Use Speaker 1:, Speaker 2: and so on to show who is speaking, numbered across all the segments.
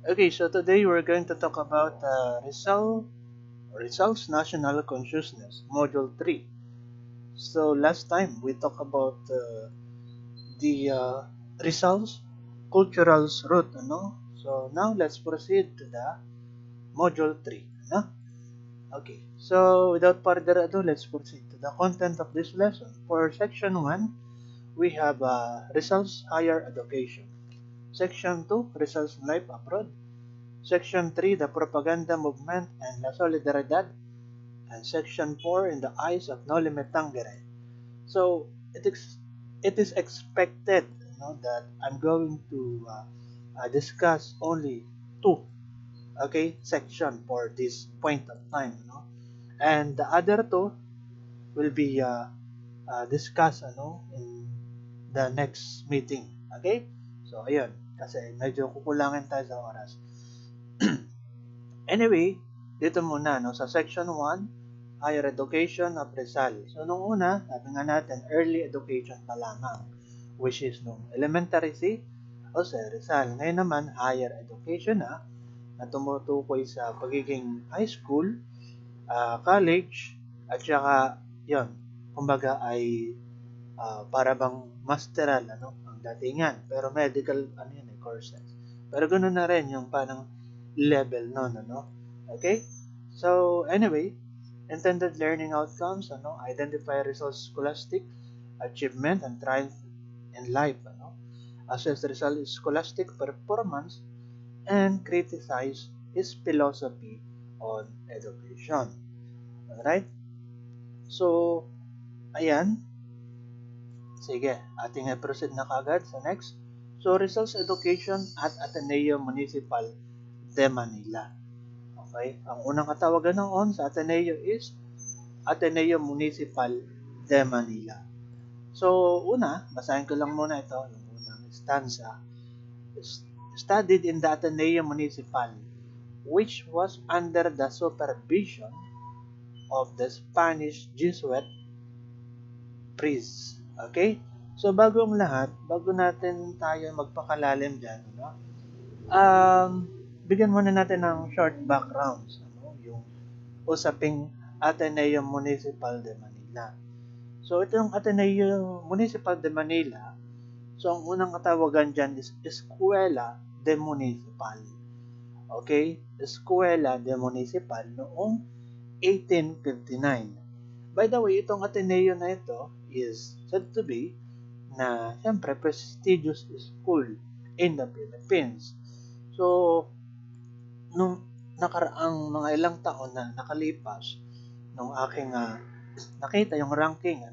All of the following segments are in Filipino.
Speaker 1: Okay, so today we're going to talk about Rizal's National Consciousness, Module 3. So last time we talked about the Rizal's cultural's root, ano? So now let's proceed to the Module 3, ano? Okay, so without further ado, let's proceed to the content of this lesson. For Section 1, we have Rizal's Higher Education. Section 2, Rizal's Life Abroad. Section 3, the propaganda movement and La Solidaridad, and Section 4, in the eyes of Noli Me Tangere. So it is expected, that I'm going to discuss only two, okay, section for this point of time, and the other two will be discussed, in the next meeting, okay? So ayun, kasi medyo kukulangin tayo sa oras. Anyway, dito muna, no, sa section 1, higher education of Rizal. So, nung una, sabi nga natin, early education pa lamang, which is nung elementary C o sa Rizal. Ngayon naman, higher education na tumutukoy sa pagiging high school, college, at saka, yon, kumbaga ay para bang masteral, ang datingan. Pero medical, courses. Pero ganoon na rin yung parang level nun, Okay? So, anyway, intended learning outcomes, identify results scholastic achievement and triumph in life, assess result is scholastic performance, and criticize his philosophy on education. Alright? So, ayan. Sige, ating i-proceed na kagad sa next. So, results education at Ateneo Municipal de Manila. Okay? Ang unang katawagan noon sa Ateneo is Ateneo Municipal de Manila. So, una, basahin ko lang muna ito, yung unang stanza. Studied in the Ateneo Municipal, which was under the supervision of the Spanish Jesuit priests. Okay? So, bago ang lahat, bago natin tayo magpakalalim dyan, bigyan muna natin ng short backgrounds, yung usaping Ateneo Municipal de Manila. So, itong Ateneo Municipal de Manila, so ang unang katawagan dyan is Escuela de Municipal. Okay? Escuela de Municipal noong 1859. By the way, itong Ateneo na ito is said to be na siyempre prestigious school in the Philippines. So, nung nakaraang mga ilang taon na nakalipas, nung aking nakita yung ranking,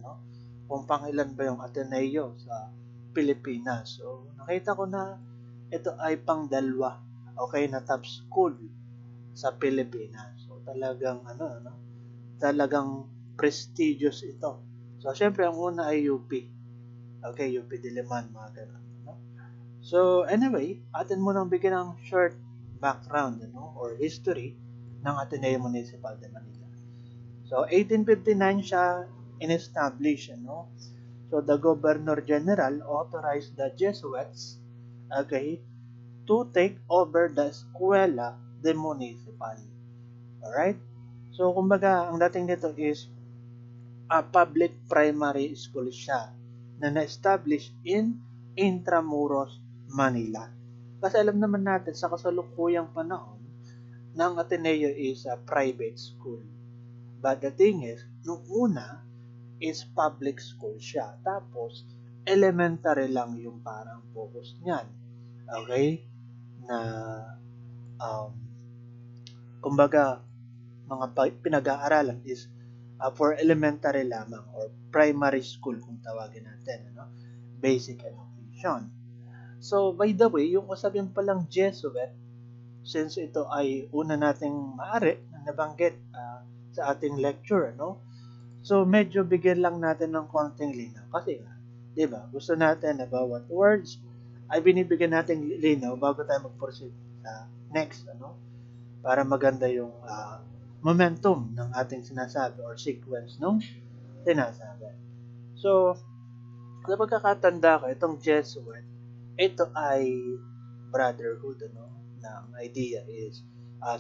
Speaker 1: kung pangilan ba yung Ateneo sa Pilipinas. So, nakita ko na ito ay pang-dalawa, okay, na top school sa Pilipinas. So, talagang, talagang prestigious ito. So, syempre, ang una ay UP. Okay, UP Diliman, mga ganun. So, anyway, atin mo nang bigyan ng short background, or history ng Ateneo Municipal de Manila. So, 1859 siya in-establish, So, the Governor General authorized the Jesuits, okay, to take over the Escuela de Municipal. Alright? So, kumbaga, ang dating dito is a public primary school siya na na-establish in Intramuros, Manila. Kasi alam naman natin sa kasalukuyang panahon ng Ateneo is a private school. But the thing is, nung una is public school siya. Tapos, elementary lang yung parang focus niyan. Okay? Na, um, kumbaga, mga pinag-aaralan is for elementary lamang or primary school kung tawagin natin, basic education. So, by the way, yung usapin palang Jesuit, since ito ay una nating maaari na nabanggit sa ating lecture, So, medyo bigyan lang natin ng konting linaw. Kasi, di ba, gusto natin na bawat words ay binibigyan natin linaw bago tayo mag-proceed sa next, para maganda yung momentum ng ating sinasabi or sequence nung sinasabi. So, sa pagkakatanda ko, itong Jesuit, ito ay brotherhood, na ang idea is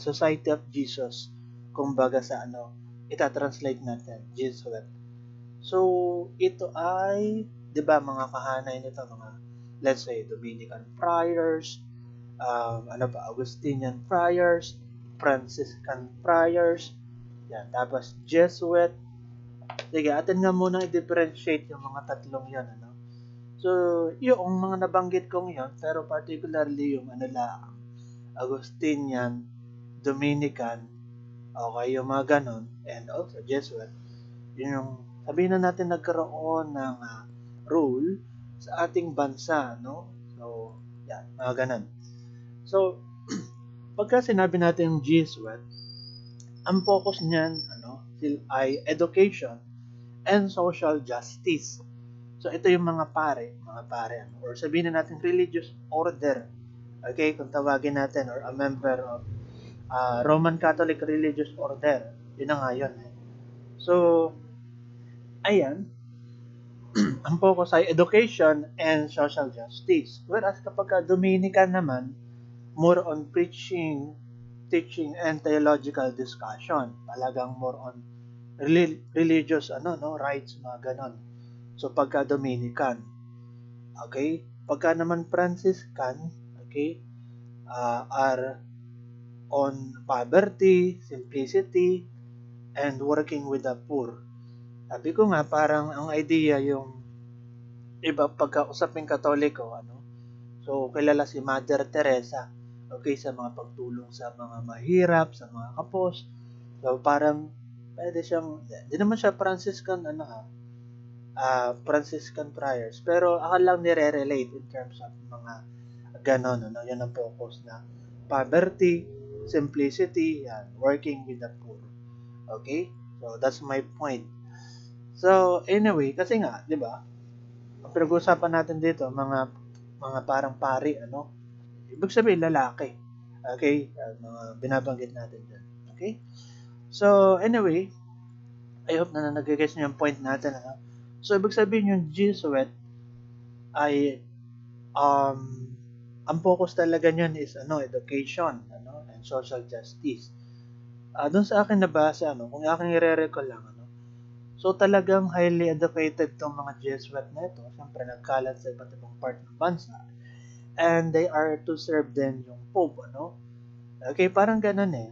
Speaker 1: Society of Jesus, kumbaga sa itatranslate natin, Jesuit. So, ito ay, di ba, mga kahanay nito, mga, let's say, Dominican friars, Augustinian friars, Franciscan friars, yan, tapos Jesuit. Sige, atin nga muna i-differentiate yung mga tatlong yan, So, yung mga nabanggit kong yan, pero particularly yung Augustinian, Dominican, okay, yung mga ganon, and also Jesuit, yun yung, sabihin na natin nagkaroon ng rule sa ating bansa, no? So, yan, mga ganon. So, pagka sinabi natin yung Jesuit, ang focus niyan, ay education and social justice. So, ito yung mga pare, or sabihin na natin religious order. Okay, kung tawagin natin, or a member of Roman Catholic Religious Order. Yun na nga yun. So, ayan, ang focus ay education and social justice. Whereas kapag Dominican naman, more on preaching, teaching, and theological discussion. Talagang more on religious rights, mga ganon. So, pagka Dominican, okay? Pagka naman Franciscan, okay, are on poverty, simplicity, and working with the poor. Sabi ko nga, parang ang idea yung iba pagka-usaping Katoliko, so kilala si Mother Teresa, okay, sa mga pagtulong sa mga mahirap, sa mga kapos. So, parang pwede siyang, hindi naman siya Franciscan, Franciscan friars. Pero ako lang nire-relate in terms of mga ganon, yan ang focus na poverty, simplicity, yan, working with the poor. Okay? So, that's my point. So, anyway, kasi nga, di ba, ang pinag-uusapan natin dito, mga parang pari, ibig sabihin, lalaki. Okay? Mga binabanggit natin dyan. Okay? So, anyway, I hope na nag-guess niyo yung point natin, So, ibig sabihin yung Jesuit ay ang focus talaga niyan is education, and social justice. Doon sa akin nabasa, kung aking i-recall lang, so talagang highly educated tong mga Jesuit na ito. Siyempre nagkalat sa iba't ibang part ng bansa. And they are to serve din yung Pope, Okay, parang ganun eh.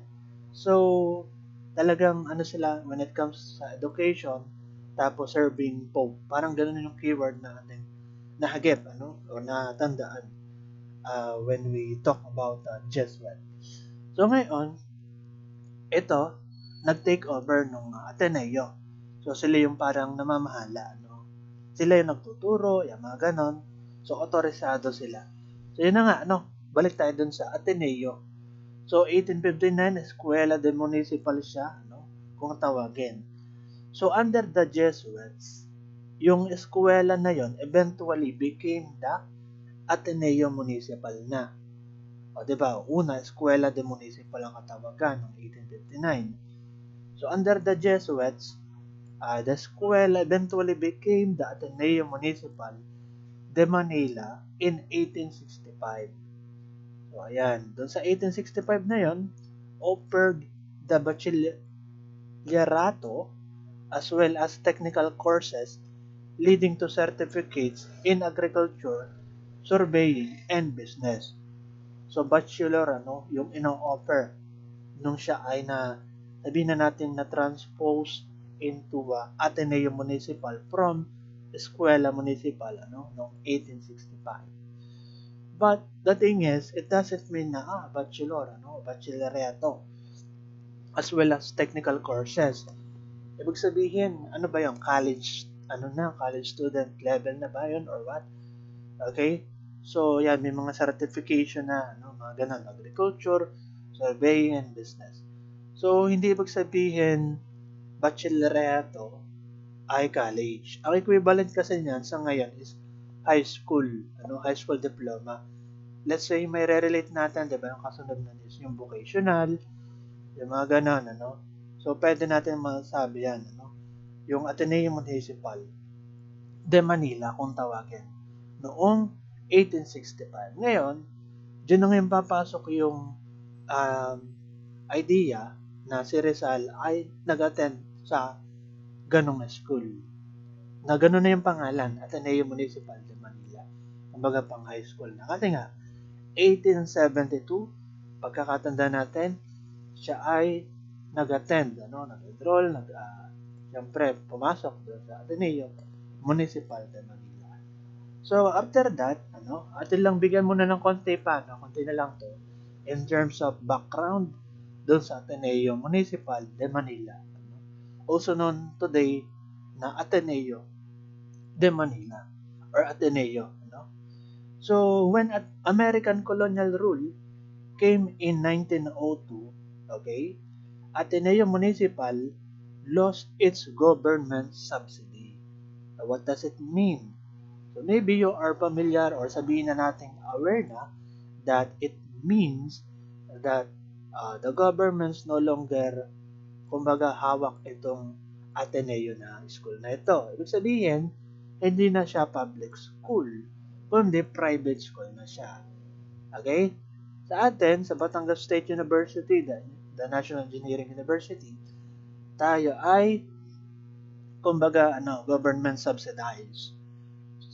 Speaker 1: So, talagang sila when it comes sa education, tapos serving Pope. Parang ganun yung keyword na ating nahagip, o natandaan when we talk about Jesuit. So, ngayon, ito, nag-take over nung Ateneo. So, sila yung parang namamahala, Sila yung nagtuturo, yung mga ganon. So, otorisado sila. So, yun na nga, balik tayo dun sa Ateneo. So, 1859, Escuela de Municipal siya, kung tawagin. So, under the Jesuits, yung eskwela na yon eventually became the Ateneo Municipal na. O, diba? Una, Escuela de Municipal ang katawagan noong 1859. So, under the Jesuits, the eskwela eventually became the Ateneo Municipal de Manila in 1865. So, ayan. Doon sa 1865 na yon, offered the bachillerato as well as technical courses leading to certificates in agriculture, surveying, and business. So, bachelor, yung ino-offer nung siya ay sabihin na natin na transpose into Ateneo Municipal from Escuela Municipal, noong 1865. But the thing is, it doesn't mean na bachelor, bachillerato, as well as technical courses. Ibig sabihin, ano ba yung college, college student level na ba yun or what? Okay? So, yan, may mga certification na, mga ganun, agriculture, surveying, and business. So, hindi ibig sabihin, bachillerato ay college. Ang equivalent kasi niyan sa ngayon is high school, high school diploma. Let's say, may re-relate natin, diba, yung kasunod na is yung vocational, yung mga ganun, So, pwede natin masabi yan, yung Ateneo Municipal de Manila, kung tawagin, noong 1865. Ngayon, Diyan na ngayon papasok yung idea na si Rizal ay nag-attend sa ganong school. Na gano'n na yung pangalan, Ateneo Municipal de Manila. Kumbaga pang high school na. Kasi nga, 1872, pagkakatanda natin, siya ay nag-attend, nag-enroll, siyempre, pumasok doon sa Ateneo Municipal de Manila. So, after that, atin lang bigyan muna ng konti pa, konti na lang to, in terms of background doon sa Ateneo Municipal de Manila. Also known today na Ateneo de Manila or Ateneo. So, when American colonial rule came in 1902, okay, Ateneo Municipal lost its government subsidy. So, what does it mean? So maybe you are familiar or sabihin na natin aware na that it means that the governments no longer kumbaga hawak itong Ateneo na school na ito. Ibig sabihin, hindi na siya public school, kundi private school na siya. Okay? Sa atin, sa Batangas State University, the National Engineering University, tayo ay kumbaga government subsidized.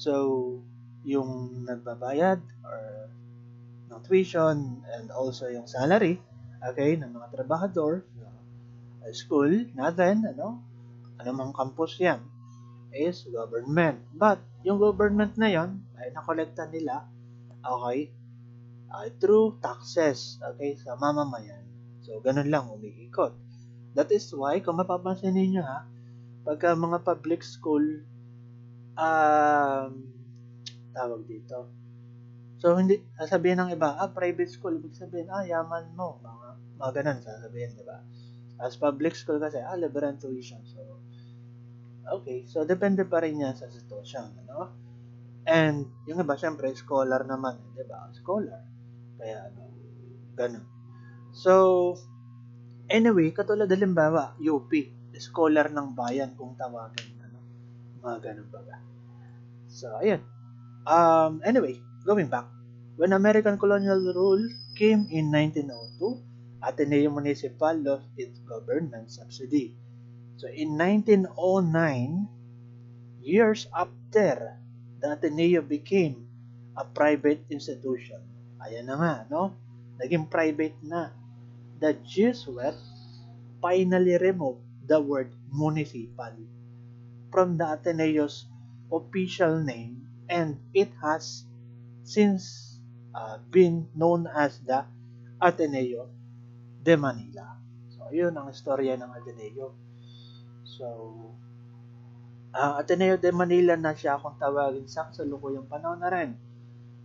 Speaker 1: So, yung nagbabayad or ng tuition and also yung salary, okay, ng mga trabahador sa school natin, anumang campus yan, is government. But, yung government na yon ay nakolekta nila, okay, through taxes, okay, sa mamamayan. So, ganun lang umiikot. That is why, kung mapapansin ninyo pagka mga public school, tawag dito. So, hindi, sasabihin ng iba, private school, ibig sabihin, yaman mo, mga ganun, sasabihin, diba? As public school kasi, libre ang tuition. So, okay, so depende pa rin yan sa sitwasyon, And, yung iba, syempre, scholar naman, diba? Scholar. Kaya, ganun. So, anyway, katulad halimbawa, UP, scholar ng bayan kung tawagin, mga ganun baga. So, ayun. Anyway, going back. When American colonial rule came in 1902, Ateneo Municipal lost its government subsidy. So, in 1909, years after, the Ateneo became a private institution. Ayan na nga, Naging private na. The Jesuits finally removed the word municipal from the Ateneo's official name, and it has since been known as the Ateneo de Manila. So, yun ang istorya ng Ateneo. So, Ateneo de Manila na siya kung tawagin sa kasalukuyang panahon na rin.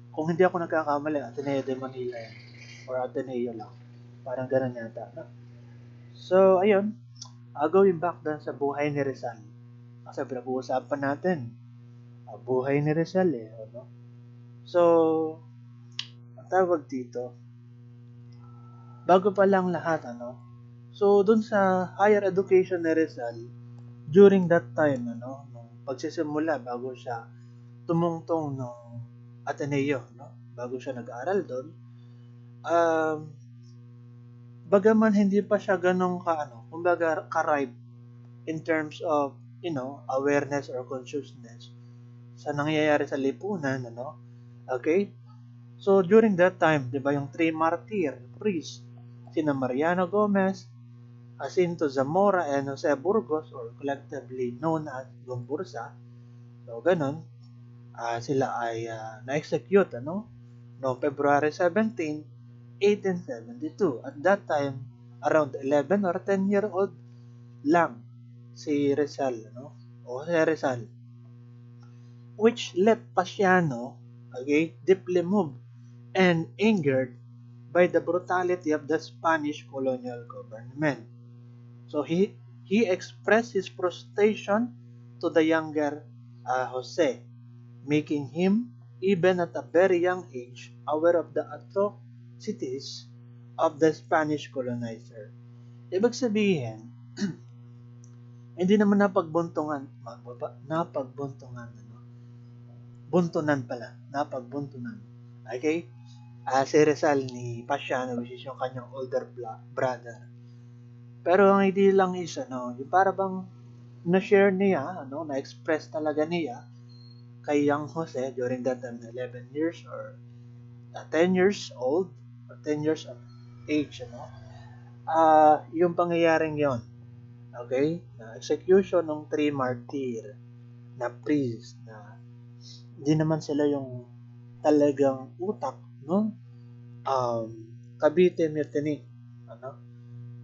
Speaker 1: Kung hindi ako nagkakamali, Ateneo de Manila yan. Or Ateneo lang. Parang ganun yata. So, ayun. Going back doon sa buhay ni Rizal. Kasi pinag-uusapan natin. Buhay ni Rizal So, ang tawag dito, bago pa lang lahat, So, dun sa higher education ni Rizal, during that time, nung pagsisimula, bago siya tumungtong ng Ateneo, bago siya nag-aaral doon, bagaman hindi pa siya ganong kumbaga ka-ripe in terms of, awareness or consciousness sa nangyayari sa lipunan, Okay? So, during that time, di ba, yung three martyr priests, sina Mariano Gomez, Jacinto Zamora, and Jose Burgos, or collectively known as Gombursa, so, ganun, sila ay na-execute, noong February 17, 1872. At that time, around 11 or 10-year-old lang si Rizal, o si Rizal, which left Pasiano, okay, deeply moved and angered by the brutality of the Spanish colonial government. So he expressed his frustration to the younger Jose, making him, even at a very young age, aware of the atrocities of the Spanish colonizer. Ibig sabihin, hindi naman napagbuntunan, napagbuntunan. Okay? si Rizal ni Pasiano, which is yung kanyang older brother. Pero ang idea lang is, yung para bang na-share niya, na-express talaga niya kay Young Jose during that time, 11 years or 10 years old or 10 years of age, yung pangyayaring yon. Okay? Na execution ng 3 martyr na priest na hindi naman sila yung talagang utak, no? Cavite Mutiny, ano?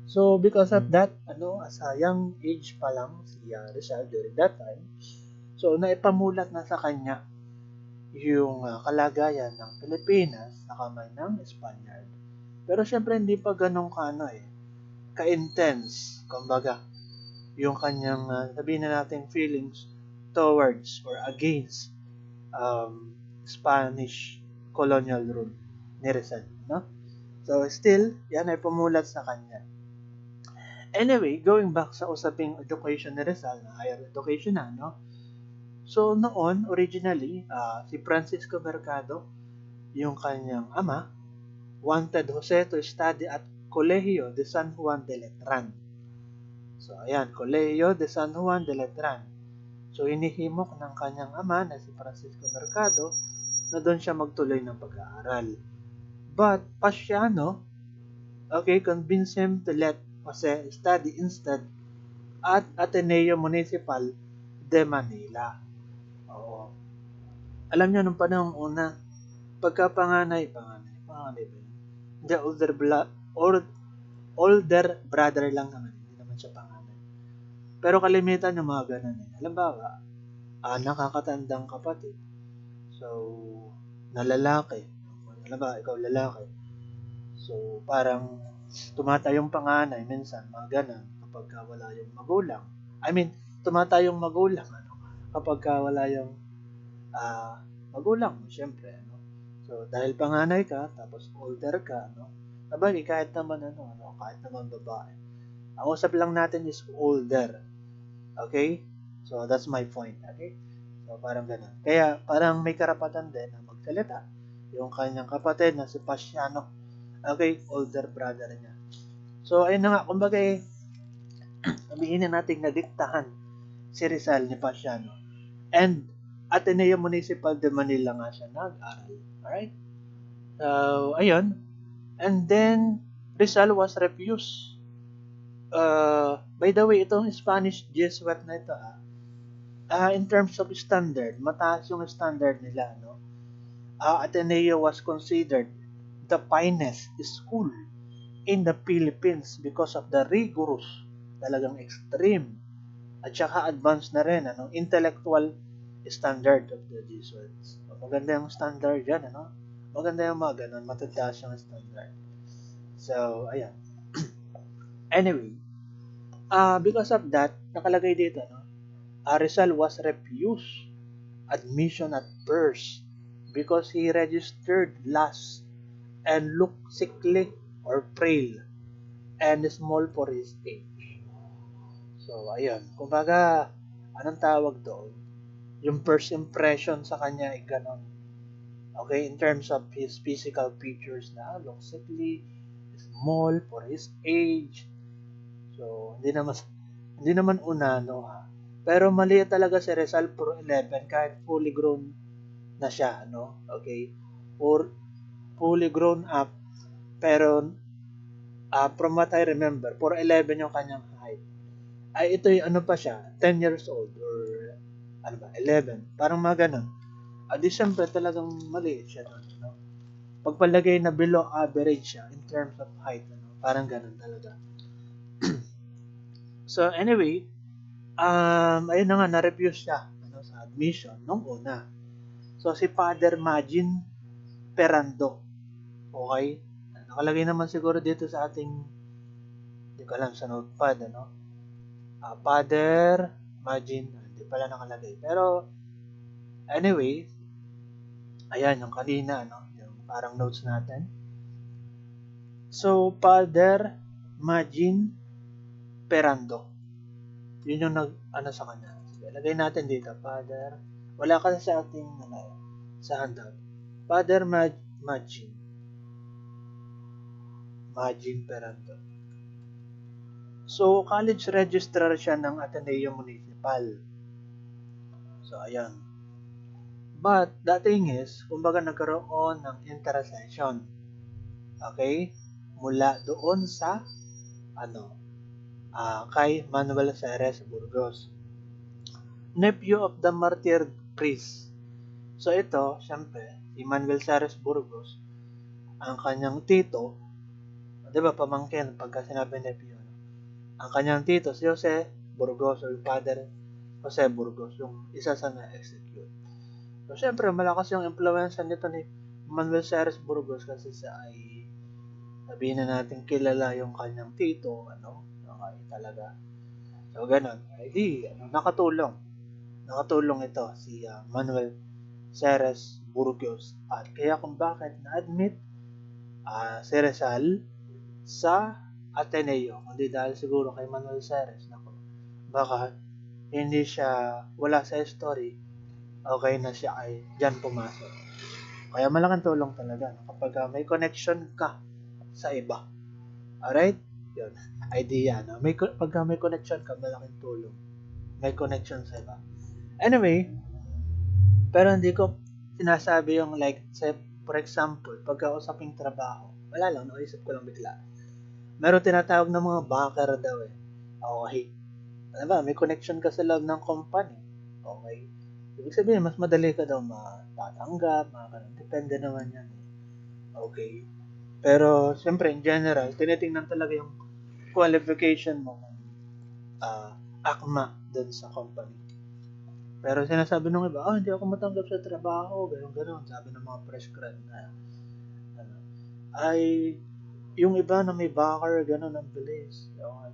Speaker 1: So, because of that, as a young age pa lang si Rizal during that time, so naipamulat na sa kanya yung kalagayan ng Pilipinas sa kamay ng Spaniard. Pero syempre hindi pa ganun ka-intense, kumbaga, yung kanyang sabihin na natin feelings towards or against Spanish colonial rule ni Rizal, no? So still, yan ay pumulat sa kanya. Anyway, going back sa usaping education ni Rizal, na higher education na, no? So noon, originally, si Francisco Mercado, yung kanyang ama, wanted Jose to study at Colegio de San Juan de Letran. So ayan, Colegio de San Juan de Letran. So inihimok ng kanyang ama na si Francisco Mercado na doon siya magtuloy ng pag-aaral. But Pasiano, convinced him to let Jose study instead at Ateneo Municipal de Manila. Oo. Alam niyo, nung panahong una, panganay ba yun? The older brother lang naman, hindi naman siya panganay. Pero kalimitan yung mga ganun Halimbawa, nakakatandang kapatid. So, na lalaki. Halimbawa, ikaw lalaki. So, parang tumatayong panganay minsan, mga ganun, kapag wala yung magulang. Tumatayong magulang, kapag wala yung magulang mo, syempre, So, dahil panganay ka, tapos older ka, Sabagay, kahit naman kahit naman babae. Ang usap lang natin is older. Okay? So, that's my point. Okay? So, parang ganun. Kaya, parang may karapatan din na magsalita yung kanyang kapatid na si Pasiano. Okay? Older brother niya. So, ayun na nga. Kumbaga sabihin na natin nadiktahan si Rizal ni Pasiano. And, Ateneo Municipal de Manila nga siya nag-aral. Alright? So, ayun. And then, Rizal was refused. By the way, itong Spanish Jesuit na ito, in terms of standard, mataas yung standard nila, Ateneo was considered the finest school in the Philippines because of the rigorous, talagang extreme, at saka advanced na rin, intellectual standard of the Jesuits. Maganda yung standard yan, Maganda yung mga ganun, matataas yung standard. So, ayan. Anyway, because of that, nakalagay dito, Rizal was refused admission at first because he registered last and looked sickly or frail and small for his age. So, ayun. Kumbaga, anong tawag doon? Yung first impression sa kanya ay ganon. Okay, in terms of his physical features na look sickly, small for his age. So, hindi naman unano Pero maliit talaga si Rizal Pro 11 kahit fully grown na siya, Okay? Or fully grown up. Pero from what I remember, 4'11 yung kanyang height. Ay ito yung pa siya, 10 years old or 11. Parang mga ganun. Di syempre talagang maliit siya doon, Pagpalagay na below average siya in terms of height, Parang ganun talaga. So anyway, ayun na nga, na-refuse siya sa admission nung una. So si Father Magin Perando, okay? Nakalagay naman siguro dito sa ating, hindi ko alam sa notepad, Father Magin, hindi pala nakalagay. Pero anyway, ayan yung kanina, yung parang notes natin. So Father Magin Perando, yun yung sa kanya. Sige, lagay natin dito, Father, wala kasi sa ating sa handout. Father Magin Majin Perando. So, college registrar siya ng Ateneo Municipal. So, ayan. But, the thing is, kumbaga nagkaroon ng intercession. Okay? Mula doon sa, kay Manuel Ceres Burgos. Nephew of the martyred priest. So, ito, syempre, si Manuel Ceres Burgos, ang kanyang tito, di ba, pamangkin, pagka sinabi nephew, ang kanyang tito, si Jose Burgos, or yung father, Jose Burgos, yung isa sa na-execute. So, syempre, malakas yung influence nito ni Manuel Ceres Burgos kasi siya ay, sabihin na natin, kilala yung kanyang tito, okay, talaga. So, ganun. Ay, nakatulong. Nakatulong ito si Manuel Ceres Burgos. At kaya kung bakit na-admit si Rizal sa Ateneo, hindi dahil siguro kay Manuel Ceres, baka hindi siya, wala sa history, okay na siya ay dyan pumasok. Kaya malaking tulong talaga kapag may connection ka sa iba. Alright? Yun. Idea, no? Pagka may connection ka, malaking tulong. May connection sa iba. Anyway, pero hindi ko sinasabi yung like, say, for example, pagka usaping trabaho, wala lang, naisip ko lang bigla. Meron tinatawag na mga backer daw eh. Okay. Ano ba, may connection ka sa loob ng company. Okay. Ibig sabihin, mas madali ka daw matatanggap, depende naman yan. Okay. Pero, siyempre, in general, tinitingnan talaga yung qualification mo akma dun sa company. Pero sinasabi nung iba, hindi ako matanggap sa trabaho, gano'n. Sabi ng mga fresh grad na, ay, yung iba na may backer, gano'n ang bilis. Okay.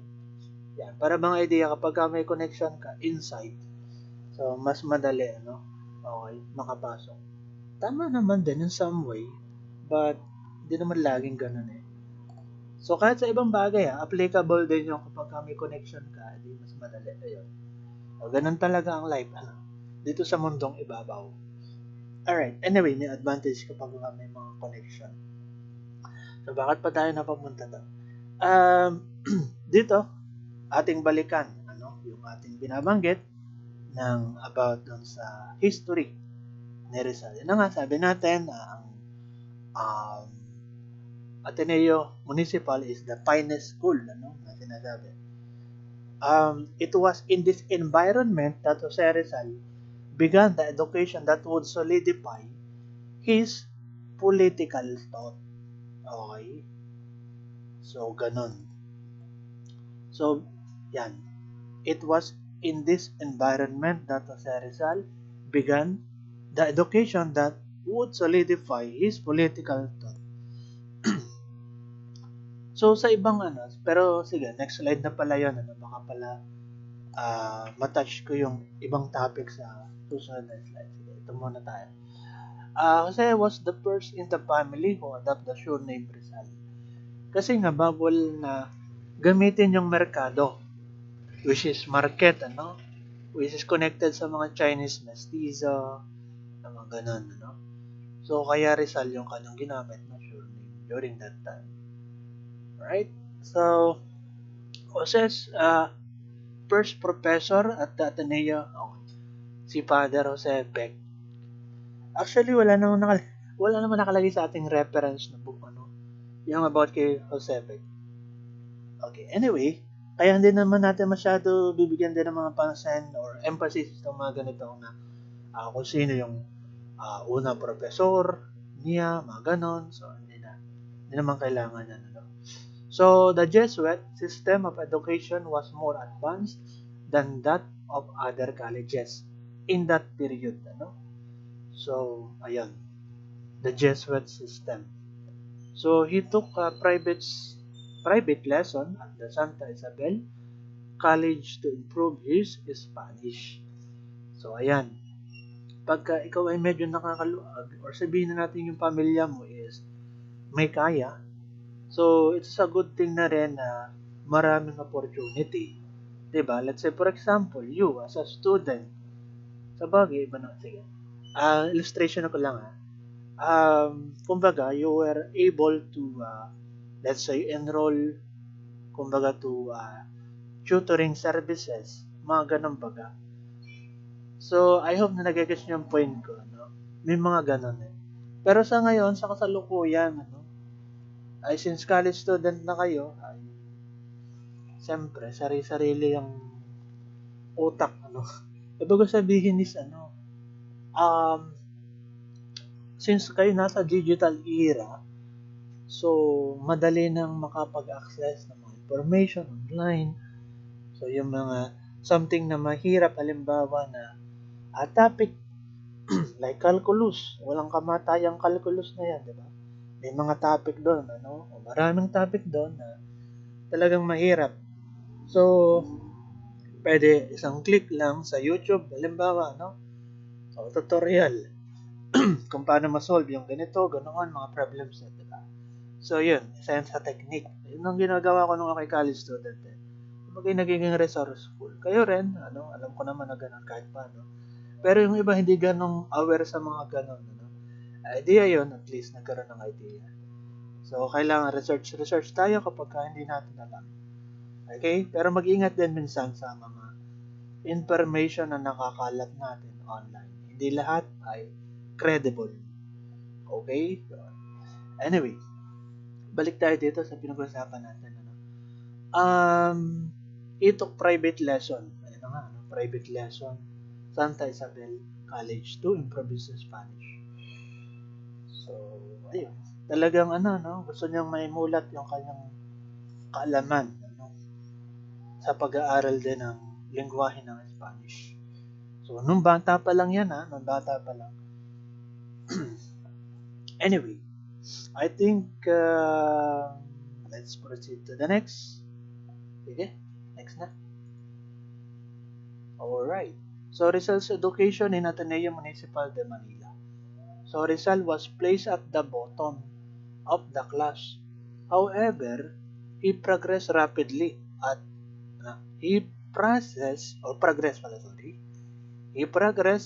Speaker 1: Yan. Para bang idea, kapag may connection ka inside, so, mas madali, okay, makapasok. Tama naman din in some way, but, hindi naman laging gano'n eh. So, kahit sa ibang bagay, applicable din yung kapag may connection ka, di mas madali. Ayun. O, ganun talaga ang life, dito sa mundong ibabaw. Alright, anyway, may advantage kapag may mga connection. So, bakit pa tayo napapunta doon? Dito, ating balikan, yung ating binabanggit ng about dun sa history ni Rizal. Yun nga, sabi natin, ang Ateneo Municipal is the finest school, na sinasabi. It was in this environment that Jose Rizal began the education that would solidify his political thought. Okay? So, ganun. So, yan. It was in this environment that Jose Rizal began the education that would solidify his political thought. So, sa ibang pero sige, next slide na pala yun, baka pala matouch ko yung ibang topic sa susunod na slide. Sige, ito muna tayo. Jose was the first in the family who adopted the surname Rizal. Kasi nga, bawal na gamitin yung merkado, which is market, which is connected sa mga Chinese mestizo, na mga ganun, So, kaya Rizal yung kanyang ginamit na surname during that time. Right? So, Jose's first professor at the Ateneo, si Father Jose Beck. Actually, wala naman nakalagay sa ating reference na book, yung about kay Jose Beck. Okay, anyway, kaya hindi naman natin masyado bibigyan din ng mga pansin or emphasis ng mga ganito na kung sino yung unang professor niya, mga ganon. So, hindi naman kailangan yan. So, the Jesuit system of education was more advanced than that of other colleges in that period. So, ayan. The Jesuit system. So, he took a private lesson at the Santa Isabel College to improve his Spanish. So, ayan. Pagka ikaw ay medyo nakakaluag or sabihin na natin yung pamilya mo is may kaya, so it's a good thing na rin na maraming opportunity. Diba? Let's say, for example, you as a student, sa bagay, iba na, sige. Illustration ko lang kumbaga, you were able to let's say, enroll, kumbaga to tutoring services, mga ganun baga. So, I hope na nagigets niyo yung point ko, no? May mga ganun eh. Pero sa ngayon, sa kasalukuyan, ano, ay since college student na kayo, ay siyempre, sarili-sarili yung utak, ano. Ibig sabihin is, ano, um, since kayo nasa digital era, so, madali nang makapag-access ng mga information online. So, yung mga something na mahirap, halimbawa na topic like calculus, walang kamatayang calculus na yan, di ba? May mga topic doon, ano, o maraming topic doon na talagang mahirap. So, pwede isang click lang sa YouTube, halimbawa, no? So, tutorial kung paano ma-solve yung ganito, ganoon, mga problems na, diba? So, yun, isa sa technique. Yun ang ginagawa ko nung ako college student eh. Kumbaga nagiging resourceful. Kayo rin, ano, alam ko naman na ganun kahit paano. Pero yung iba hindi ganong aware sa mga ganon, ano. Idea yun, at least nagkaroon ng idea. So, kailangan research tayo kapag hindi natin alam. Okay? Pero mag-ingat din minsan sa mga information na nakakalat natin online. Hindi lahat ay credible. Okay? Anyway, balik tayo dito sa pinag-usapan natin. Ano? Ito private lesson. Ayun na nga, no? Private lesson. Santa Isabel College to improve Spanish. So, ayun. Talagang ano, no? Gusto niyang maimulat yung kanyang kaalaman, ano? Sa pag-aaral din ng lengguwahe ng Spanish. So, nung bata pa lang yan, nung bata pa lang. Anyway, I think let's proceed to the next. Sige, next na. Alright. So, Rizal's education in Ateneo Municipal de Manila. So, Rizal was placed at the bottom of the class. However, he progressed rapidly at he progressed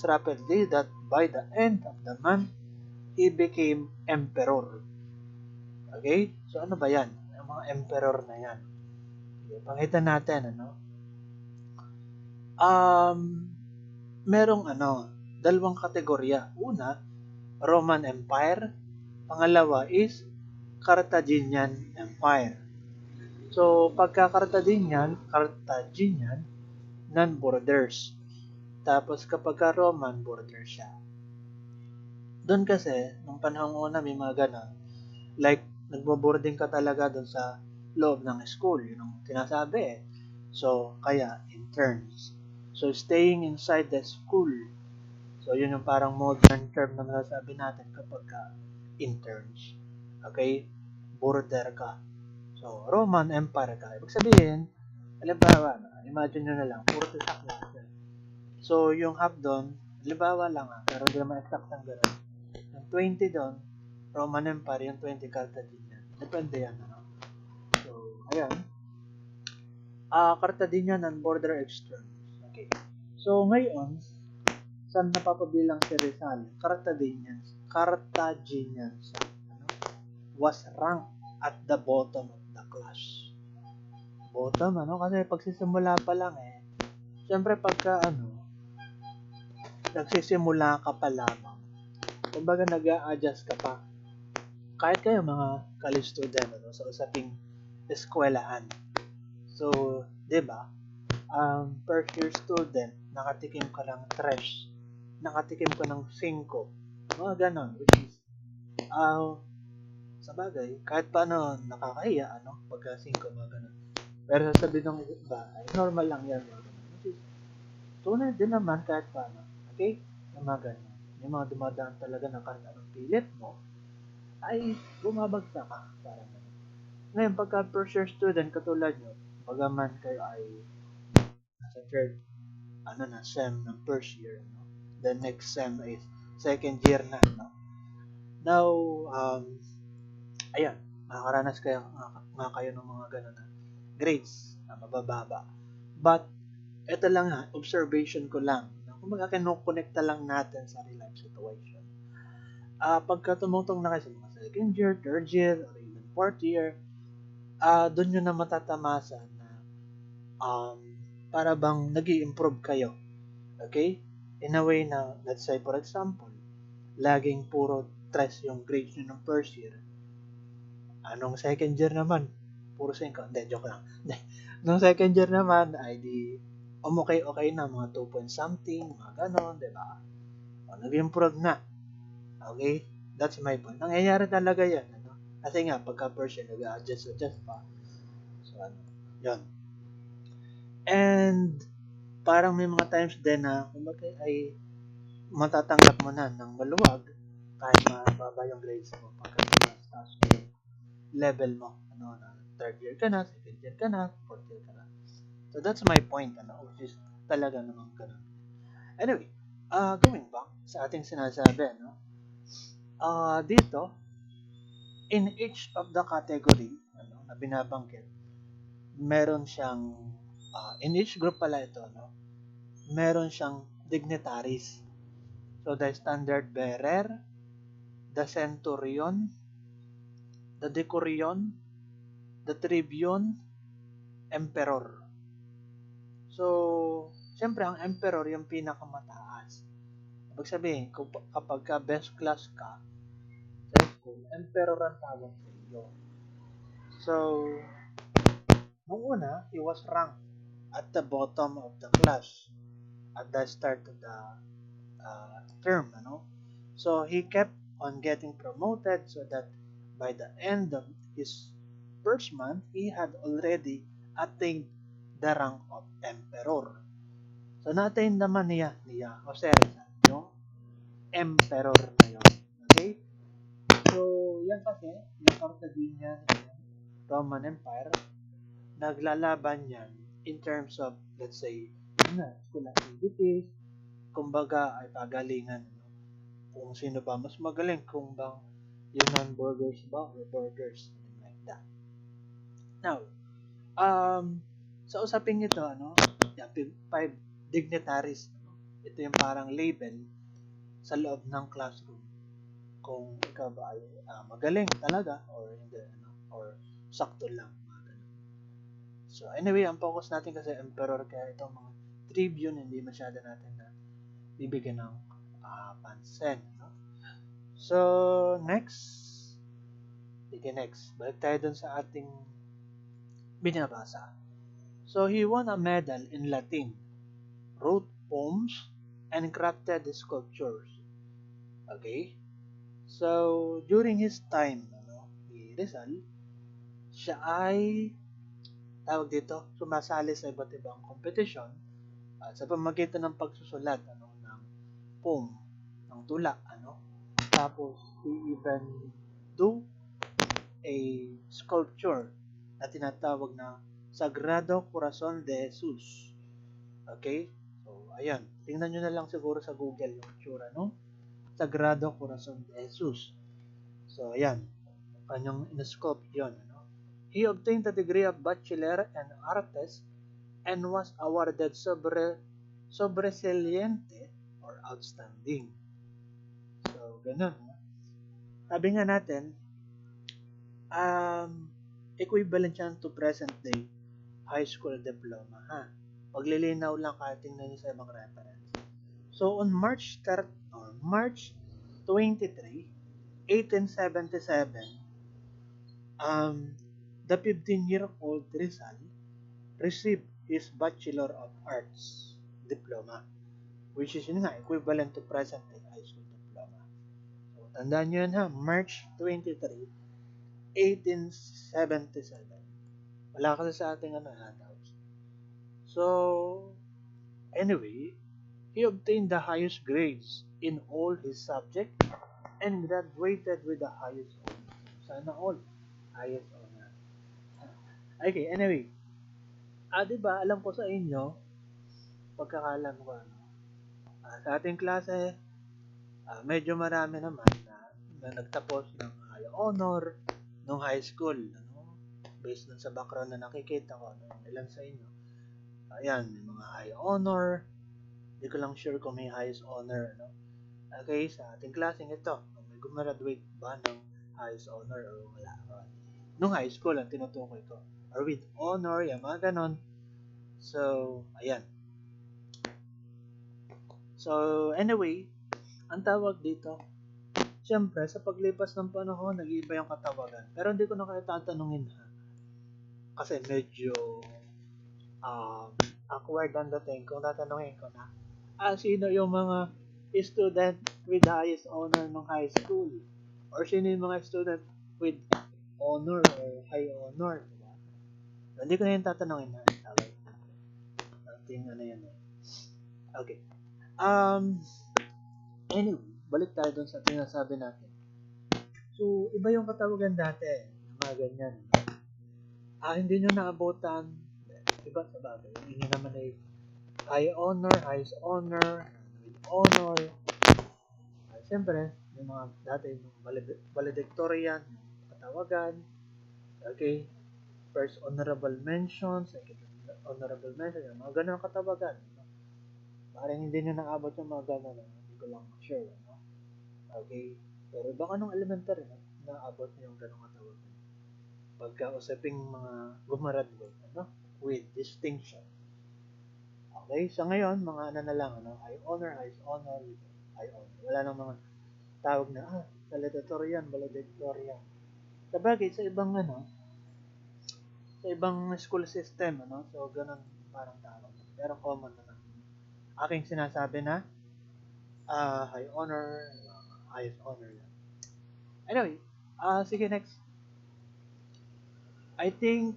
Speaker 1: rapidly that by the end of the month, he became emperor. Okay? So, ano ba yan? Ang mga emperor na yan. Okay, pakita natin, ano? Merong, dalawang kategorya. Una, Roman Empire. Pangalawa is Carthaginian Empire. So, pagka Carthaginian, non-borders. Tapos, kapag Roman, border siya. Doon kasi, nung panahong una, may mga ganun. Like, nagbo-boarding ka talaga doon sa loob ng school. Yun ang sinasabi eh. So, kaya, interns. So, staying inside the school. So, yun yung parang modern term na masasabi natin kapag interns. Okay? Border ka. So, Roman Empire ka. Ibig sabihin, halimbawa, imagine nyo na lang, puro sa klase. So, yung half doon, halimbawa lang pero hindi naman exact ang gano'n. Yung 20 doon, Roman Empire, yung 20 Carthaginian. Depende yan. So, ayan. Carthaginian and border externs. Okay. So, ngayon, saan napapabilang si Rizal? Carthaginians was ranked at the bottom of the class. Bottom, kasi pagsisimula pa lang syempre pagka nagsisimula ka pa lamang, kumbaga nag-a-adjust ka pa. Kahit kayo mga college student, sa usaping eskwelahan. So, di ba? First year student, nakatikim ka ng 3, nakatikim ka ng 5, mga ganon, which is, sa bagay, kahit paano nakakahiya, pagka 5, mga ganon. Pero sasabihin ng iba, ay normal lang yan, mga ganon. Which is, tunay din naman kahit paano. Okay? Yung mga ganyan. Yung mga dumadaan talaga na kahit anong pilit mo, ay bumabagsak ka. Parang ganyan. Ngayon, pagka first year student, katulad nyo, pagaman kayo ay sa third, sem ng first year, the next sem is second year na, Now, ayan, makakaranas kayo ng mga ganun na grades na mabababa. But, ito lang observation ko lang. Kumbaga, kinoconnecta lang natin sa real life situation. Pagka tumutong na kayo sa mga second year, third year, or even fourth year, doon yun na matatamasa na um, para bang nag-i-improve kayo. Okay? In a way na, let's say for example, laging puro 3 yung grades nyo ng first year. Anong second year naman? Puro 5. Hindi, joke lang. Nung second year naman, ay di, okay na, mga 2 point something, mga ganon, di ba? O, nag-improve na. Okay? That's my point. Nangyayari talaga yan. Ano? Kasi nga, pagka first year, nag-adjust pa. So, ano, yun. And, parang may mga times din na, kumbaga, ay matatanggap mo na ng maluwag kahit mababa yung grades mo pagka taas yung level mo. Ano, na third year ka na, second year ka na, fourth year ka na. So, that's my point, ano, which is talaga namang ganun. Anyway, going back sa ating sinasabi, no, dito, in each of the category, ano, na binabanggit, meron siyang, in each group pala ito, no, meron siyang dignitaries. So, the standard bearer, the centurion, the decurion, the tribune, emperor. So, siyempre, ang emperor yung pinakamataas. Ibig sabihin, kapag ka best class ka sa school, emperor ang tawag sa iyo. So, nung una, he was ranked at the bottom of the class at the start of the term, ano? So, he kept on getting promoted so that by the end of his first month, he had already attained the rank of emperor. So, na-attain naman niya Jose Rizal, yung emperor na yun. Okay? So, yan kasi, yung Carthaginian Roman Empire, naglalaban yan in terms of, let's say, school activities, kumbaga ay pagalingan. Kung sino ba mas magaling, kung bang yung non-burgers ba or burgers, something like that. Now, sa usaping ito, ano, yung 5 dignitaries, ano, ito yung parang label sa loob ng classroom kung ikaw ba ay magaling talaga or hindi, ano, or sakto lang. So anyway, ang focus natin kasi emperor, kaya itong mga tribune hindi masyado natin na bibigyan ng pansin. No? So next, balik tayo dun sa ating binabasa. So he won a medal in Latin, wrote poems, and crafted sculptures. Okay? So, during his time, ano, ni Rizal, siya ay, tawag dito, sumasali sa iba't ibang competition at sa pamagitan ng pagsusulat, ano, ng poem, ng tula, ano. Tapos, he even do a sculpture na tinatawag na Sagrado Corazon de Jesus. Okay? So, ayan. Tingnan nyo na lang siguro sa Google yung itsura, no? Sagrado Corazon de Jesus. So, ayan. Kanyang in-sculpt yun. Ano? He obtained the degree of Bachelor in Artes and was awarded sobresaliente or outstanding. So, ganun. No? Sabi nga natin, equivalent yan to present day high school diploma. Ha? Paglilinaw lang kahit tingnan nyo sa ibang reference. So, on March 23, 1877, the 15-year-old Rizal received his Bachelor of Arts diploma, which is yun nga, equivalent to present day high school diploma. So, tandaan nyo yun ha, March 23, 1877. Wala kasi sa ating handouts. So, anyway, he obtained the highest grades in all his subjects and graduated with the highest honor. Sana all. Highest honor. Okay, anyway. Diba, alam ko sa inyo, pagkakalam ko, sa ating klase, medyo marami naman na nagtapos ng high honor nung high school. Ano? Based dun sa background na nakikita ko, ilan sa inyo. Ayan, may mga high honor. Hindi ko lang sure kung may highest honor. No? Okay, sa ating klaseng ito, may gumraduate ba ng highest honor o wala? nung high school ang tinutukoy ko. Or with honor, yung mga ganon. So, ayan. So, anyway, ang tawag dito, siyempre, sa paglipas ng panahon, nag-iiba yung katawagan. Pero hindi ko na kayo tatanungin ha. Kasi medyo um, awkward ang dating kung tatanungin ko na, sino yung mga student with the highest honor ng high school? Or sino yung mga student with honor or high honor? Diba? Hindi ko na yung tatanungin na. Okay. Ating ano yan eh. Okay. Anyway, balik tayo dun sa sinasabi natin. So, iba yung katawagan dati. Mga ganyan. Hindi nyo naabutan. Iba sa bagay. Hindi naman ay high honor, highest honor, with honor. Siyempre, yung mga dati yung valedictorian, katawagan. Okay. First honorable mention, second honorable mention, yung mga ganun katawagan. Parang hindi nyo naabot yung mga ganun. Hindi ko lang sure. No? Okay. Pero baka nung elementary na naabot nyo yung ganun katawagan. Pagka-usaping mga gumraduate, ano? With distinction. Okay, so ngayon, mga ano na lang, ano? High honor, high honor, high honor. Wala nang mga tawag na, valedictorian, valedictorian. Sabagay, sa ibang, ano, sa ibang school system, ano? So, ganun parang tawag. Pero common naman. Aking sinasabi na, high honor, highest honor lang. Anyway, sige, next. I think,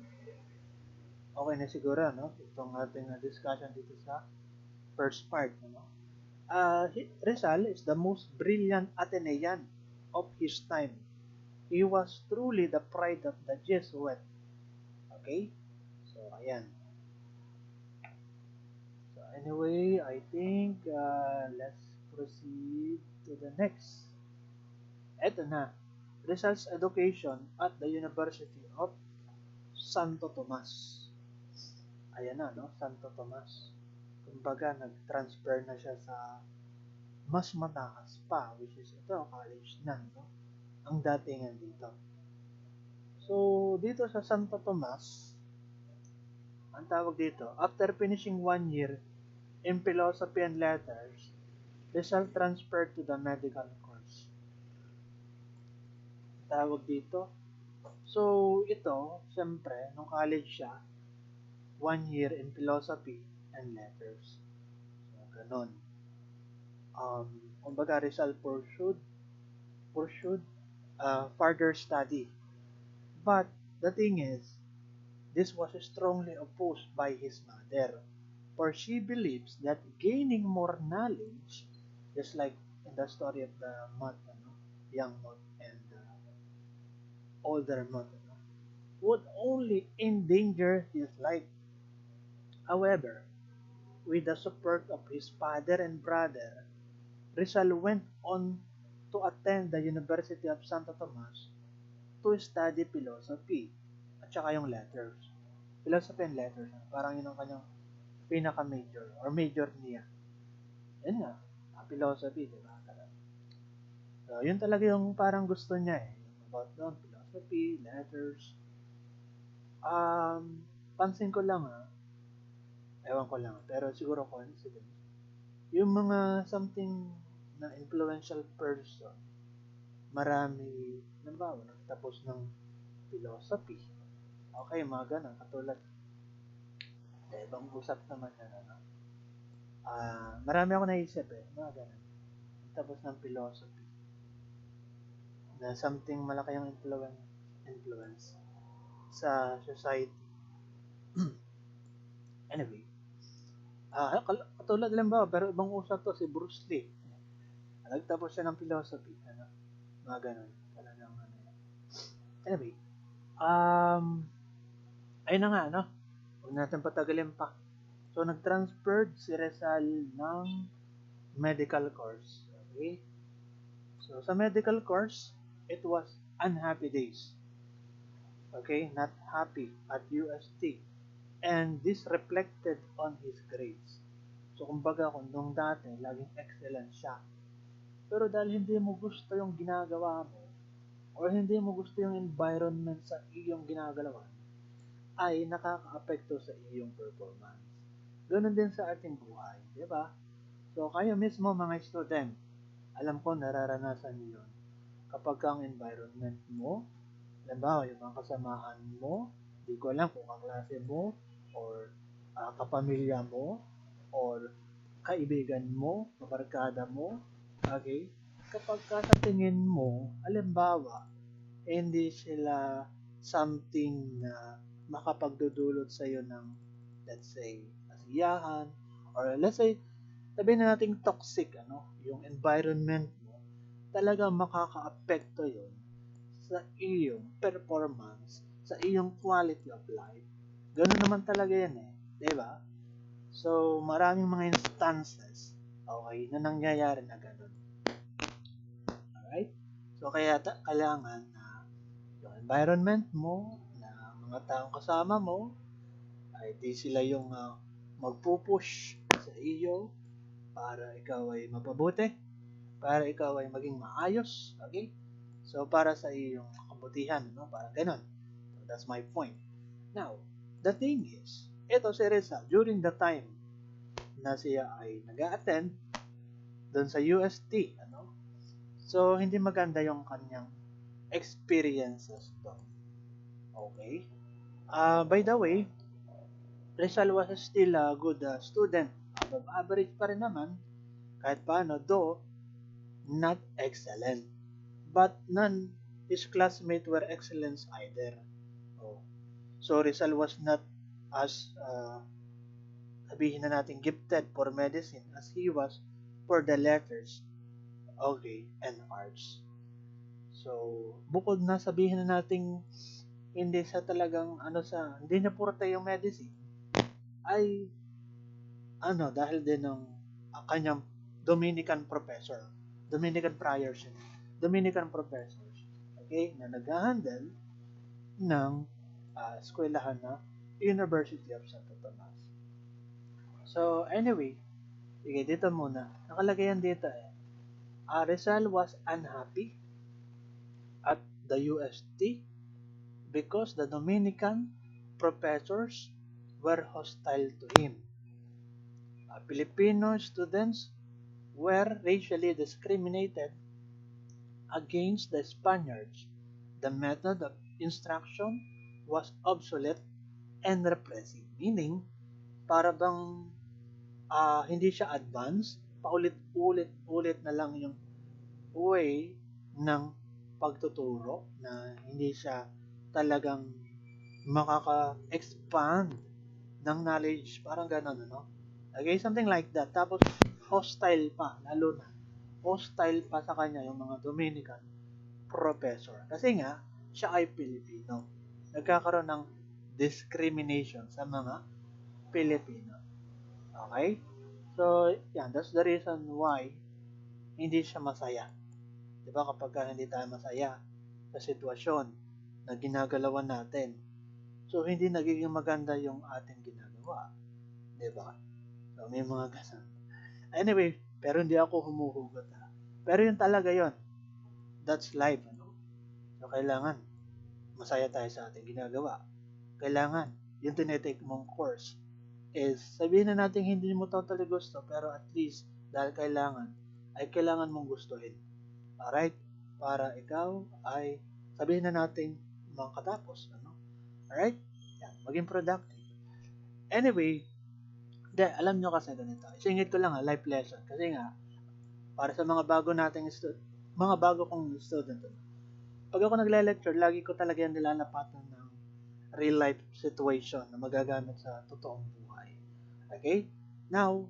Speaker 1: okay na siguro, no? Itong ating discussion dito sa first part, no? Rizal is the most brilliant Atenean of his time. He was truly the pride of the Jesuit. Okay? So, ayan. So, anyway, I think let's proceed to the next. Eto na. Rizal's education at the University of Santo Tomas. Ayan na, no? Santo Tomas. Kumbaga, nag-transfer na siya sa mas mataas pa, which is ito, college na, no? Ang datingan dito. So, dito sa Santo Tomas, ang tawag dito, after finishing 1 year in philosophy and letters, Rizal transferred to the medical course. Tawag dito. So, ito, siyempre, nung college siya, 1 year in philosophy and letters. So, ganun. Kumbaga, Rizal pursued further study. But, the thing is, this was strongly opposed by his mother, for she believes that gaining more knowledge, just like in the story of the monk, young monk and older monk, would only endanger his life. However, with the support of his father and brother, Rizal went on to attend the University of Santo Tomas to study philosophy at saka yung letters. Philosophy and letters, parang yun ang kanyang pinaka-major or major niya. Yan nga, philosophy, di ba? So, yun talaga yung parang gusto niya eh. About doon, philosophy, letters. Pansin ko lang ewan ko lang, pero siguro coincidence. Yung mga something na influential person, marami, nabawa, tapos ng philosophy. Okay, mga ganun, katulad, ibang usap naman yan, ano. Marami ako naisip mga ganun. Tapos ng philosophy. Na something malaki yung influence sa society. Anyway, katulad lang ba, pero ibang usap to, si Bruce Lee. Nagtapos siya ng philosophy, mga ganun. Talagang, Anyway, ayun na nga, huwag natin patagalin pa. So, nag-transferred si Rizal ng medical course. Okay? So, sa medical course, it was unhappy days. Okay? Not happy at UST. And this reflected on his grades. So, kumbaga, kung nung dati, laging excellent siya. Pero dahil hindi mo gusto yung ginagawa mo, or hindi mo gusto yung environment sa iyong ginagalawan, ay nakaka-apekto sa iyong performance. Ganun din sa ating buhay, di ba? So, kayo mismo mga student, alam ko nararanasan niyo yun. Kapag ang environment mo, halimbawa yung mga kasamahan mo, di ko alam kung kaklase mo, or kapamilya mo, or kaibigan mo, kabarkada mo, okay? Kapag sa tingin mo, halimbawa, hindi sila something na makapagdudulot sa iyo ng, let's say, kasiyahan, or let's say, sabihin na natin toxic, yung environment mo, talaga makaka-apekto yun sa iyong performance, sa iyong quality of life. Ganun naman talaga yan eh, di ba? So, maraming mga instances, okay, na nangyayari na ganun. Alright? So, kaya kailangan na yung environment mo, na mga taong kasama mo, ay di sila yung magpupush sa iyo para ikaw ay mapabuti, para ikaw ay maging maayos, okay? So, para sa iyong kabutihan, parang ganun. So, that's my point. Now, the thing is, ito si Rizal, during the time na siya ay nag-a-attend doon sa UST, so, hindi maganda yung kanyang experiences doon. Okay? By the way, Rizal was still a good student. Above average pa rin naman, kahit paano, though not excellent. But none his classmates were excellent either. Oh. So Rizal was not as sabihin na natin gifted for medicine as he was for the letters, okay, and arts. So bukod na sabihin na natin hindi sa talagang hindi na puro tayo medicine, ay dahil din ng kanyang Dominican friars, Dominican professors, okay, na nag-handle ng eskwelahan na University of Santo Tomas. So, anyway, sige, dito muna. Nakalagay yan dito eh. Rizal was unhappy at the UST because the Dominican professors were hostile to him. Filipino students were racially discriminated against the Spaniards. The method of instruction was obsolete and repressive. Meaning, para bang hindi siya advanced, paulit-ulit na lang yung way ng pagtuturo na hindi siya talagang makaka-expand ng knowledge, parang gano'n, Okay, something like that. Tapos, hostile pa, lalo na. Hostile pa sa kanya yung mga Dominican professor. Kasi nga, siya ay Pilipino. Nagkakaroon ng discrimination sa mga Pilipino. Okay? So, yan, that's the reason why hindi siya masaya. Diba kapag hindi tayo masaya sa sitwasyon na ginagalawan natin, so hindi nagiging maganda yung ating ginagawa. Diba? So, may mga ganun. Anyway, pero hindi ako humuhugot ha. Pero yun talaga yun. That's life, So, kailangan masaya tayo sa ating ginagawa. Kailangan yung tinetake mong course is sabihin na natin hindi mo totally gusto, pero at least dahil kailangan mong gustuhin. Alright? Para ikaw ay sabihin na natin makatapos. Alright? Yan. Maging productive. Anyway, alam nyo kasi ganito. Isingit ko lang life lesson. Kasi nga, para sa mga bago kong student, pag ako nagle-lecture, lagi ko talaga yan nilalapatan ng real life situation na magagamit sa totoong buhay. Okay? Now,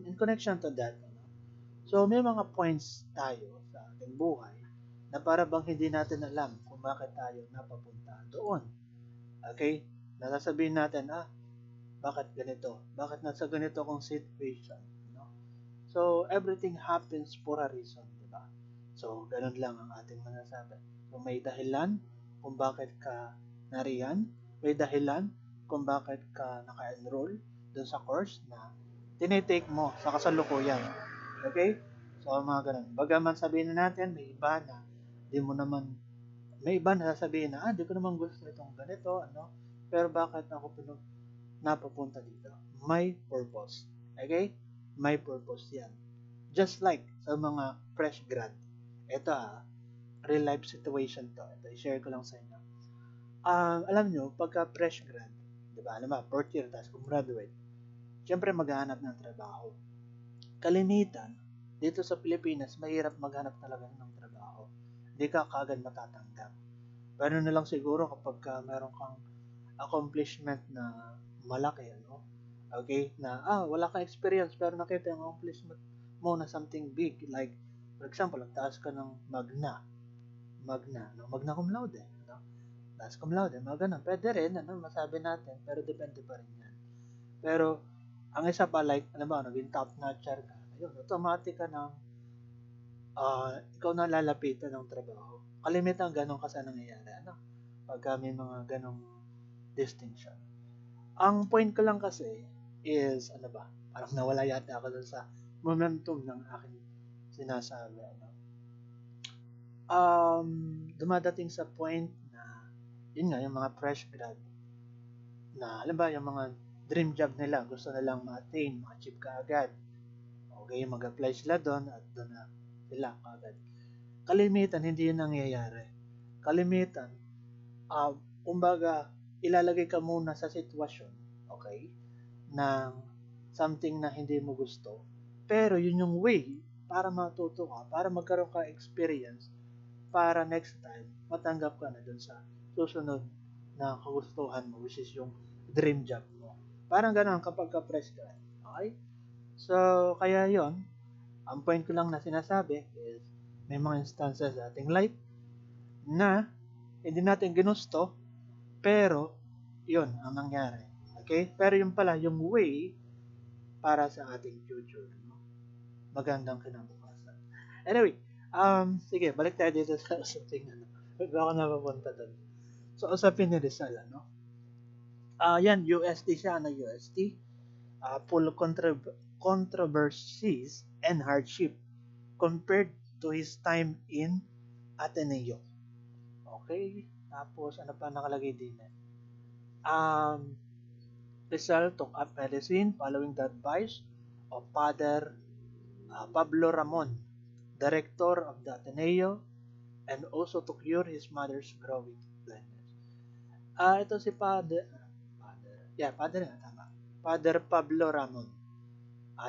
Speaker 1: in connection to that, so may mga points tayo sa ating buhay na para bang hindi natin alam kung bakit tayo napapunta doon. Okay? Nasasabihin natin, bakit ganito? Bakit nasa ganito kong situation? So, everything happens for a reason, diba? So, ganun lang ang ating masasabi. So, may dahilan kung bakit ka nariyan, may dahilan kung bakit ka naka-enroll dun sa course na tinitake mo sa kasalukuyan. Okay? So, mga ganun. Bagaman sabihin na natin, may iba na di mo naman May iba na sasabihin na, di ko naman gusto itong ganito, ano, pero bakit ako napapunta dito? May purpose. Okay? May purpose yan. Just like sa mga fresh grad. Ito real life situation to. Ito, i-share ko lang sa inyo. Alam nyo, pagka fresh grad, di ba, alam mo, fourth year, tapos kung graduate, syempre maghahanap ng trabaho. Kalimitan, dito sa Pilipinas, mahirap maghanap talaga ng trabaho. Hindi ka kagad matatanggap. Pero na lang siguro kapag meron kang accomplishment na malaki, ano? Okay? Na, wala kang experience pero nakita yung accomplishment mo na something big. Like, for example, nagtaas ka ng magna cum laude. No? Taas cum laude, mga ganun. Pwede rin, masabi natin, pero depende pa rin yan. Pero, ang isa pa, like, naging top notcher ka, ayun, automatic ka ng ikaw na lalapitan ng trabaho. Kalimitan ganun kasi nangyayari, pagka may mga ganong distinction. Ang point ko lang kasi is, parang nawala yata ako dun sa momentum ng aking sinasabi, dumadating sa point na, yun nga, yung mga fresh grad, na, alam ba, yung mga dream job nila, gusto nilang ma-attain, ma-achieve ka agad. Okay, mag-apply sila doon at doon na sila agad. Kalimitan, hindi yun nangyayari. Kalimitan, kumbaga, ilalagay ka muna sa sitwasyon, okay, ng something na hindi mo gusto. Pero yun yung way para matuto ka, para magkaroon ka experience, para next time, matanggap ka na dun sa susunod na kagustuhan mo, which is yung dream job mo. Parang gano'n kapag ka-fresh grad. Okay? So, kaya yon ang point ko lang na sinasabi is may mga instances sa ating life na hindi natin ginusto, pero yon ang nangyari. Okay? Pero yung pala, yung way para sa ating future. No? Magandang kinabukasan. Anyway, sige, balik tayo dito sa usapin. Bago ako napapunta doon. So, usapin ni Rizal, yan, UST siya, UST. Full of controversies and hardship compared to his time in Ateneo. Okay? Tapos, ano pa nakalagay din? Rizal took up medicine following the advice of Father Pablo Ramon, director of the Ateneo, and also to cure his mother's growing blindness. Ito si Father nga, tama. Father Pablo Ramon.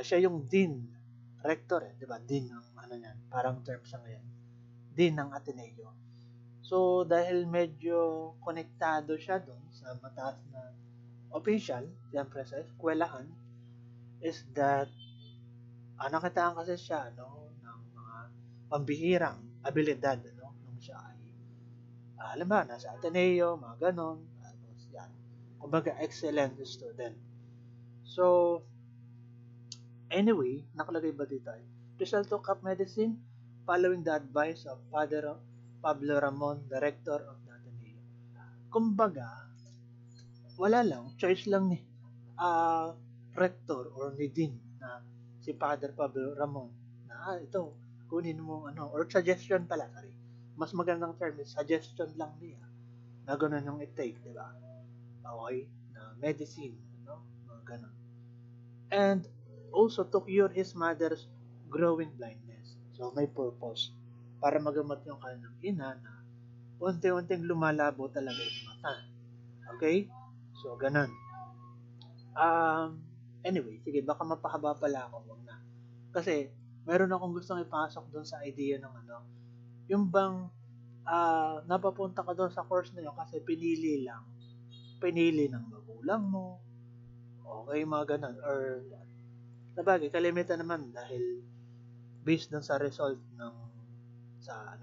Speaker 1: Siya yung Dean, Rector di ba? Dean ang niyan, parang term siya ngayon. Dean ng Ateneo. So, dahil medyo konektado siya doon sa mataas na official, siyempre sa eskwelahan, is that nakitaan kasi siya ng mga pambihirang abilidad nung siya ay alam ba, nasa Ateneo, mga ganon. Tapos yan, kumbaga excellent student. So, anyway, nakalagay ba dito ay Rizal took up medicine following the advice of Father Pablo Ramon, director of the Ateneo. Kumbaga, wala lang, choice lang ni rector or ni dean na si Father Pablo Ramon na ito, kunin mo or suggestion pala, sorry. Mas magandang term is suggestion lang niya na ganun yung i-take, di ba? Okay? Na medicine, mga ganun. And also to cure his mother's growing blindness. So, may purpose para magamot yung kanyang ina na unti-unting lumalabo talaga yung mata. Okay? So, ganun. Anyway, sige, baka mapahaba pala ako. Wag na. Kasi, meron akong gustong ipasok doon sa idea ng yung bang napapunta ka doon sa course na yun kasi pinili ng magulang mo, okay, mga ganun, or sabagay, kalimitan naman dahil based doon sa result ng sa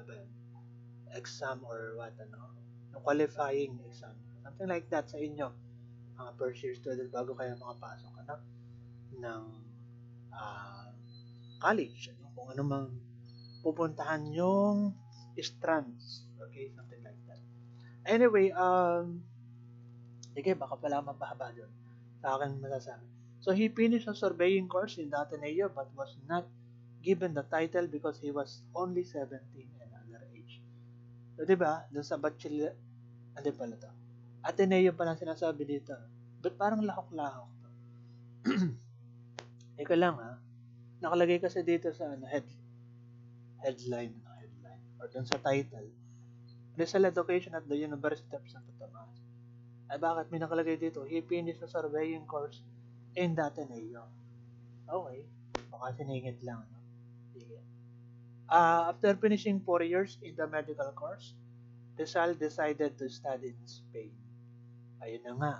Speaker 1: exam or what, yung qualifying exam, something like that sa inyo, mga first year student bago kayo makapasok ng college, kung ano mang pupuntahan yung strands, okay, something like that. Anyway, sige, baka pala mapahaba doon sa akin masasabi. So, he finished a surveying course in the Ateneo but was not given the title because he was only 17 and underage. So, di ba? Doon sa bachelor, ano pala to? Ateneo pala sinasabi dito. Ba't parang lahok-lahok to? Ika lang ha. Nakalagay kasi dito sa headline, or doon sa title. Rizal Education at the University of Santo Tomas. Ay bakit may nakalagay dito? He finished the surveying course in the Ateneo. Okay. Baka siningit lang. No? Sige. After finishing 4 years in the medical course, Rizal decided to study in Spain. Ayun na nga.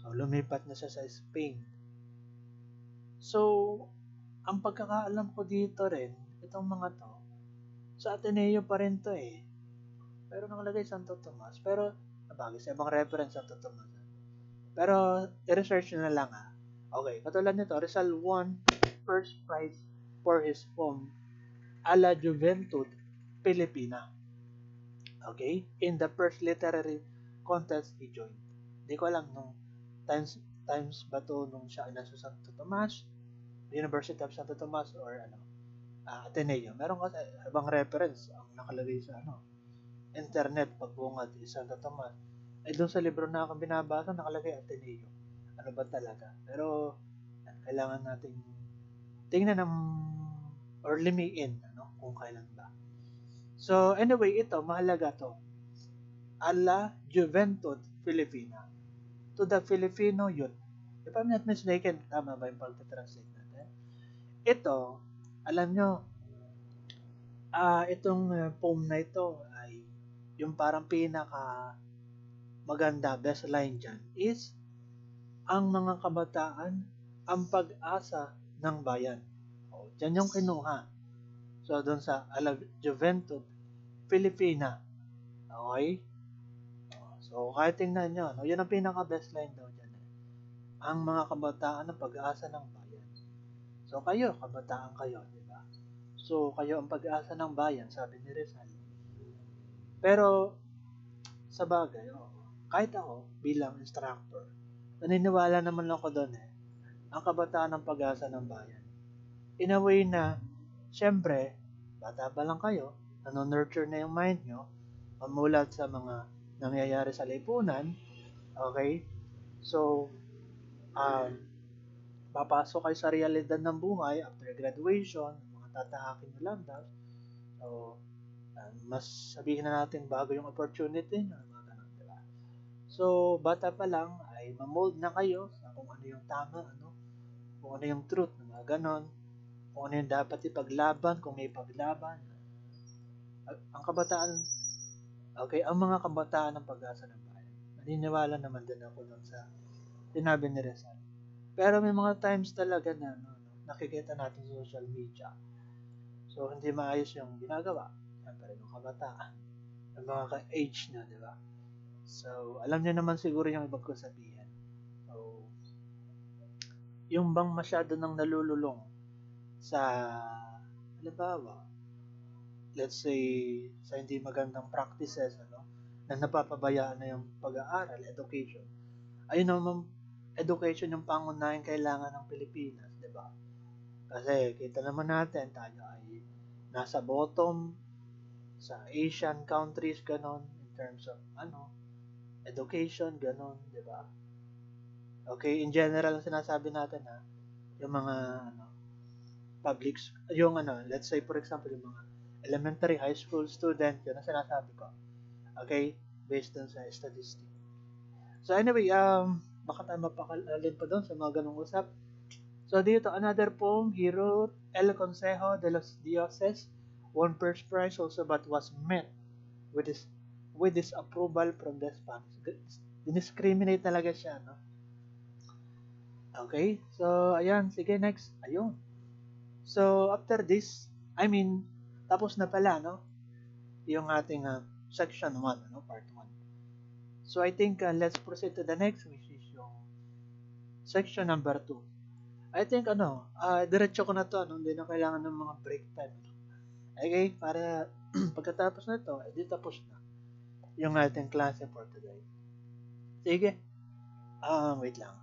Speaker 1: So, lumipat na siya sa Spain. So, ang pagkakaalam ko dito rin, itong mga to, sa Ateneo pa rin to eh. Pero nakalagay Santo Tomas. Pero, bagay sa ibang reference Santo Tomas. Pero, i-research na lang ha. Okay, katulad nito, Rizal won first prize for his poem A la Juventud Filipina. Okay? In the first literary contest he joined. Hindi ko alam nung times ba to nung siya ay nasa Santo Tomas, University of Santo Tomas, or Ateneo. Meron kasi ibang reference ang nakalagay sa internet pagbungad is Santo Tomas. Ay doon sa libro na akong binabasa nakalagay Ateneo. Ano ba talaga? Pero kailangan nating tingnan ng or limiin kung kailan ba. So anyway, ito mahalaga to. A la Juventud Filipina. To the Filipino youth. If I'm not mistaken, tama ba yung pag-translate natin? Ito, alam nyo, itong poem na ito ay yung parang pinaka maganda, best line dyan is ang mga kabataan ang pag-asa ng bayan. O, dyan yung kinuha. So, doon sa Ala Juventud Filipina. Okay? So, kahit tingnan nyo, yun ang pinaka-best line daw dyan. Ang mga kabataan ang pag-asa ng bayan. So, kayo, kabataan kayo, di ba? So, kayo ang pag-asa ng bayan, sabi ni Rizal. Pero, sa bagay, kahit ako, bilang instructor, naniniwala naman ako doon ang kabataan ng pag-asa ng bayan. In a way na, syempre, bata pa lang kayo, nano-nurture na yung mind nyo, mamulat sa mga nangyayari sa lipunan, okay? So, papasok kayo sa realidad ng buhay after graduation, mga tatahakin nyo lang daw. So, mas sabihin na natin bago yung opportunity nyo, mga ganun, diba? So, bata pa lang ay mamold na kayo sa kung ano yung tama, kung ano yung truth, mga ganon, kung ano yung dapat ipaglaban, kung may paglaban. Ang kabataan, okay, ang mga kabataan ng pag-asa ng bayan. Naniniwala naman din ako doon sa sinabi ni Rizal. Pero may mga times talaga na nakikita natin sa social media. So, hindi maayos yung ginagawa. Siyempre, yung kabataan. Yung mga ka-age na, di ba? So, alam niyo naman siguro yung ibang ko sabihin. So, yung bang masyado nang nalululong sa, halimbawa, let's say, sa hindi magandang practices, na napapabayaan na yung pag-aaral, education. Ayun naman, education yung pangunahing kailangan ng Pilipinas, di ba? Kasi kita naman natin, tayo ay nasa bottom sa Asian countries, ganon, in terms of, education, ganon, di ba? Okay, in general, sinasabi natin, yung mga, yung, let's say, for example, yung mga elementary, high school student, yun ang sinasabi ko. Okay? Based on sa statistic. So, anyway, baka tayo mapakalin pa doon sa mga ganong usap. So, dito, another poem, he wrote, El Consejo de los Dioses, won first prize also but was met with disapproval from the Spanish. Discriminate talaga siya, no? Okay? So, ayan. Sige, next. Ayun. So, after this, tapos na pala, no? Yung ating section 1, part 1. So, I think let's proceed to the next, which is yung section number 2. I think, diretso ko na to, hindi na kailangan ng mga break time. Okay? Para pagkatapos na to, edi tapos na yung ating klase for today. Sige. Wait lang.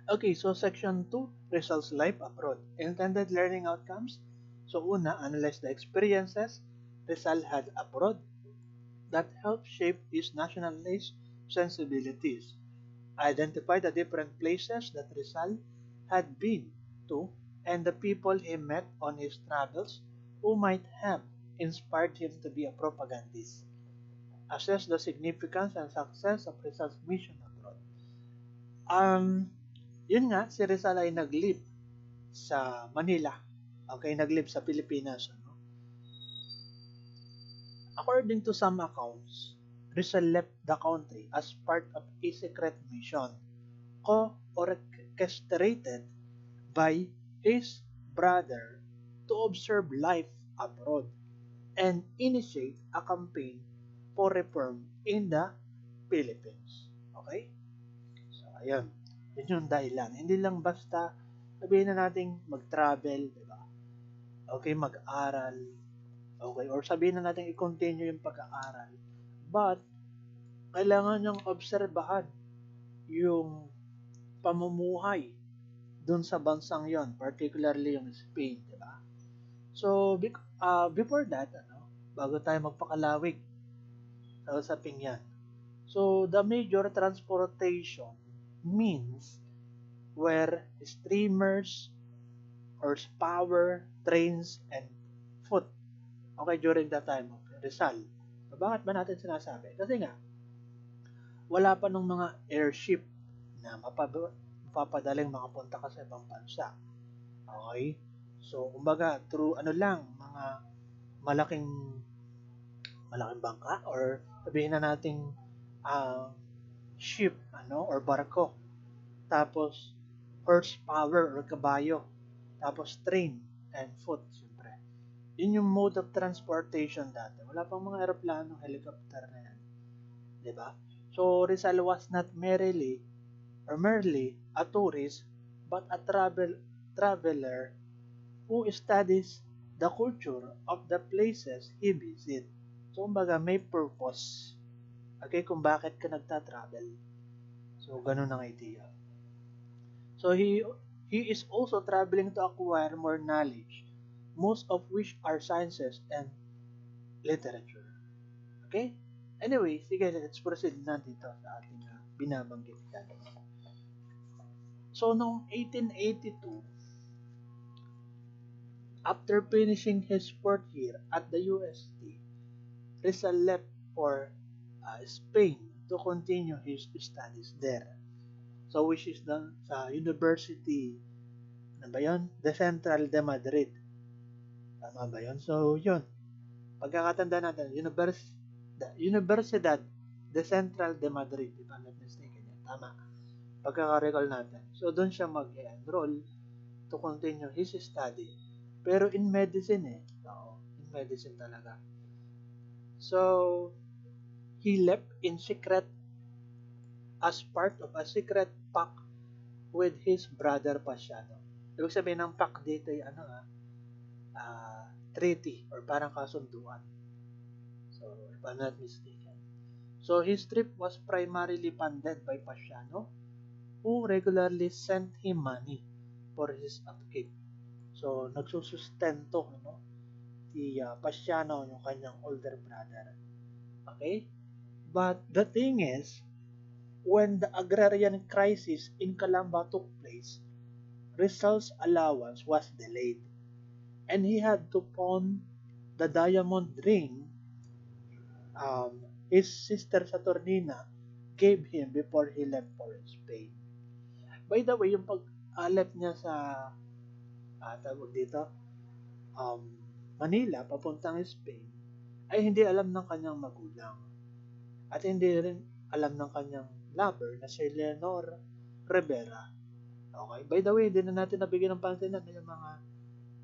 Speaker 1: Okay, so section 2, Rizal's life abroad. Intended learning outcomes. So una, analyze the experiences Rizal had abroad that helped shape his nationalist sensibilities. Identify the different places that Rizal had been to and the people he met on his travels who might have inspired him to be a propagandist. Assess the significance and success of Rizal's mission abroad. Um, Yun nga, si Rizal ay nag-live sa Manila. Okay, nag-live sa Pilipinas. Ano? According to some accounts, Rizal left the country as part of a secret mission co-orchestrated by his brother to observe life abroad and initiate a campaign for reform in the Philippines. Okay? So, ayun. Yun yung dahilan. Hindi lang basta sabihin na natin mag-travel, di ba? Okay, mag-aral. Okay, or sabihin na natin i-continue yung pag-aaral. But, kailangan niyang obserbahan yung pamumuhay dun sa bansang yon, particularly yung Spain, di ba? So, before that, bago tayo magpakalawig sa usaping yan. So, the major transportation means were streamers, horsepower, trains, and foot. Okay, during that time of Rizal. So, bakit ba natin sinasabi? Kasi nga, wala pa nung mga airship na mapapadaling makapunta ka sa ibang bansa. Okay? So, kumbaga, through mga malaking malaking bangka or sabihin na nating uh, ship, or barko. Tapos, horsepower or kabayo. Tapos, train and foot, siyempre. Yun yung mode of transportation dati. Wala pang mga aeroplano, helicopter na yan. Diba? So, Rizal was not merely a tourist, but a traveler who studies the culture of the places he visit. So, kumbaga, may purpose. Okay, kung bakit ka nagta-travel. So, ganun ang idea. So, he is also traveling to acquire more knowledge, most of which are sciences and literature. Okay? Anyway, sige, let's proceed na dito sa ating binabanggit yan. So, noong 1882, after finishing his fourth year at the UST, Rizal left for Spain to continue his studies there. So, which is sa University, ano ba yun? The Central de Madrid. Tama ba yun? So, yun. Pagkakatanda natin, Universidad de Central de Madrid, if I'm not mistaken. Tama. Pagkaka-recall natin. So, doon siya mag-enroll to continue his study. Pero in medicine Oo, in medicine talaga. So, he left in secret as part of a secret pact with his brother Pasiano. Ibig sabihin ng pact dito ay treaty or parang kasunduan. So, if I'm not mistaken. So, his trip was primarily funded by Pasiano, who regularly sent him money for his upkeep. So, nagsusustento, si Pasiano, yung kanyang older brother. Okay? But the thing is, when the agrarian crisis in Calamba took place, Rizal's allowance was delayed, and he had to pawn the diamond ring his sister Saturnina gave him before he left for Spain. By the way, yung pag-alep niya sa tawag dito, Manila, papuntang Spain, ay hindi alam ng kanyang magulang. At hindi rin alam ng kanyang lover na si Leonor Rivera. Okay? By the way, hindi na natin nabigyan ng pansin na yung mga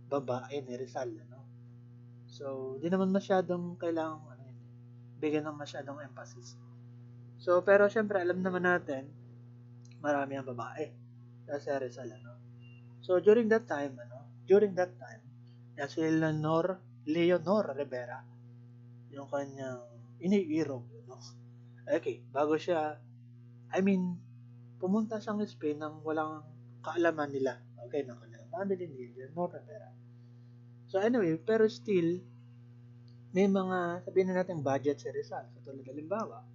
Speaker 1: babae ni Rizal. So, hindi naman masyadong kailangang bigyan ng masyadong emphasis. So, pero syempre, alam naman natin, marami ang babae sa Rizal. So, during that time, si Leonor Rivera, yung kanyang iniirog, Okay, bago siya, pumunta siyang Spain nang walang kaalaman nila. Okay, ng kanilang family, nila more na pera. So anyway, pero still, may mga, sabihin na natin, budget si Rizal. Katulad halimbawa,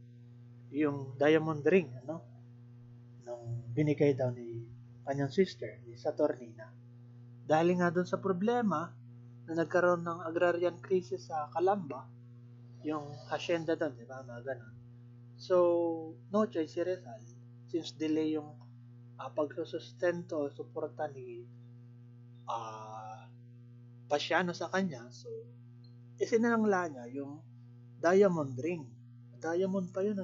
Speaker 1: yung diamond ring, nung binigay daw ni kanyang sister, ni Saturnina. Dahil nga doon sa problema na nagkaroon ng agrarian crisis sa Calamba, yung hacienda doon, di ba, mga ganun. So, no choice si Rizal, since delay yung pagsusustento, suporta ni Pasiano sa kanya, so, isinangla niya yung diamond ring. Diamond pa yun,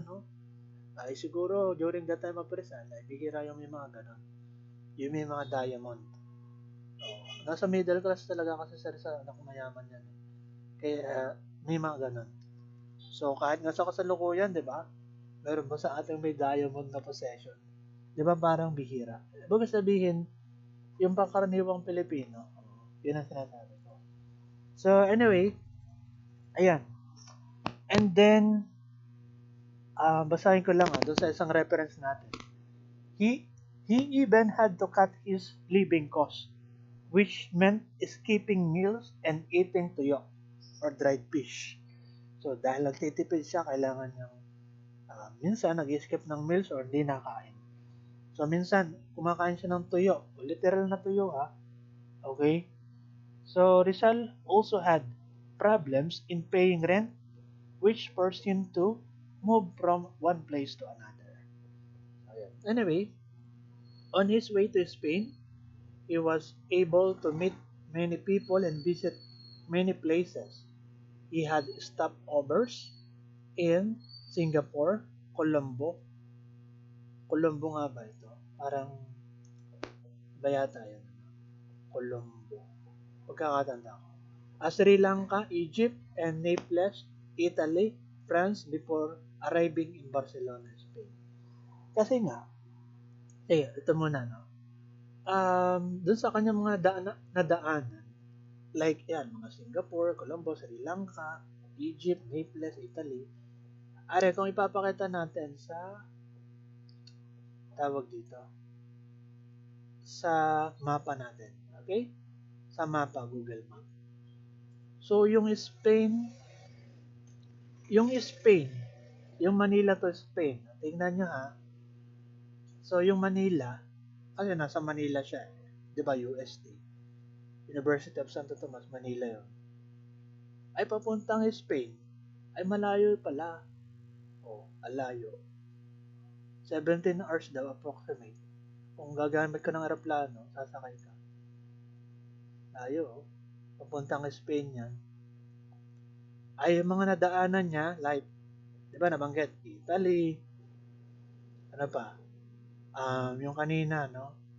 Speaker 1: ay siguro during that time of Rizal, ay bihira yung may mga ganun. Yung may mga diamond. Nasa middle class talaga kasi sa Rizal, anak mayaman yan. Kaya may mga ganun. So kahit nga sa kasalukuyan, di ba? Meron ba sa ating may diamond na possession? Di ba parang bihira? Baga sabihin, yung pangkaraniwang Pilipino, yun ang sinasabi ko. So anyway, ayan. And then, basahin ko lang doon sa isang reference natin. He even had to cut his living costs, which meant skipping meals and eating tuyo or dried fish. So dahil nagtitipid siya, kailangan niyang minsan nag-skip ng meals or hindi nakain. So minsan kumakain siya ng tuyo, literal na tuyo okay? So Rizal also had problems in paying rent, which forced him to move from one place to another. Anyway, on his way to Spain, he was able to meet many people and visit many places. He had stopovers in Singapore, Colombo. Colombo nga ba ito? Parang ba yata yun? Colombo. Pagkakatanda ko. Sri Lanka, Egypt, and Naples, Italy, France before arriving in Barcelona, Spain. Kasi nga, ito muna, dun sa kanyang mga nadaanan, like yan, mga Singapore, Colombo, Sri Lanka, Egypt, Naples, Italy. Kung ipapakita natin sa tawag dito, sa mapa natin. Okay? Sa mapa, Google Map. So, yung Manila to Spain, tingnan nyo So, yung Manila, kasi nasa Manila siya, di ba, UST. University of Santo Tomas, Manila yun. Ay papuntang Spain, ay malayo pala. Alayo. 17 hours daw approximate. Kung gagamit ka ng aeroplano, sasakay ka. Layo. Papuntang Spain yan. Ay, yung mga nadaanan niya, like, di ba nabanggit? Italy, ano pa? Yung kanina,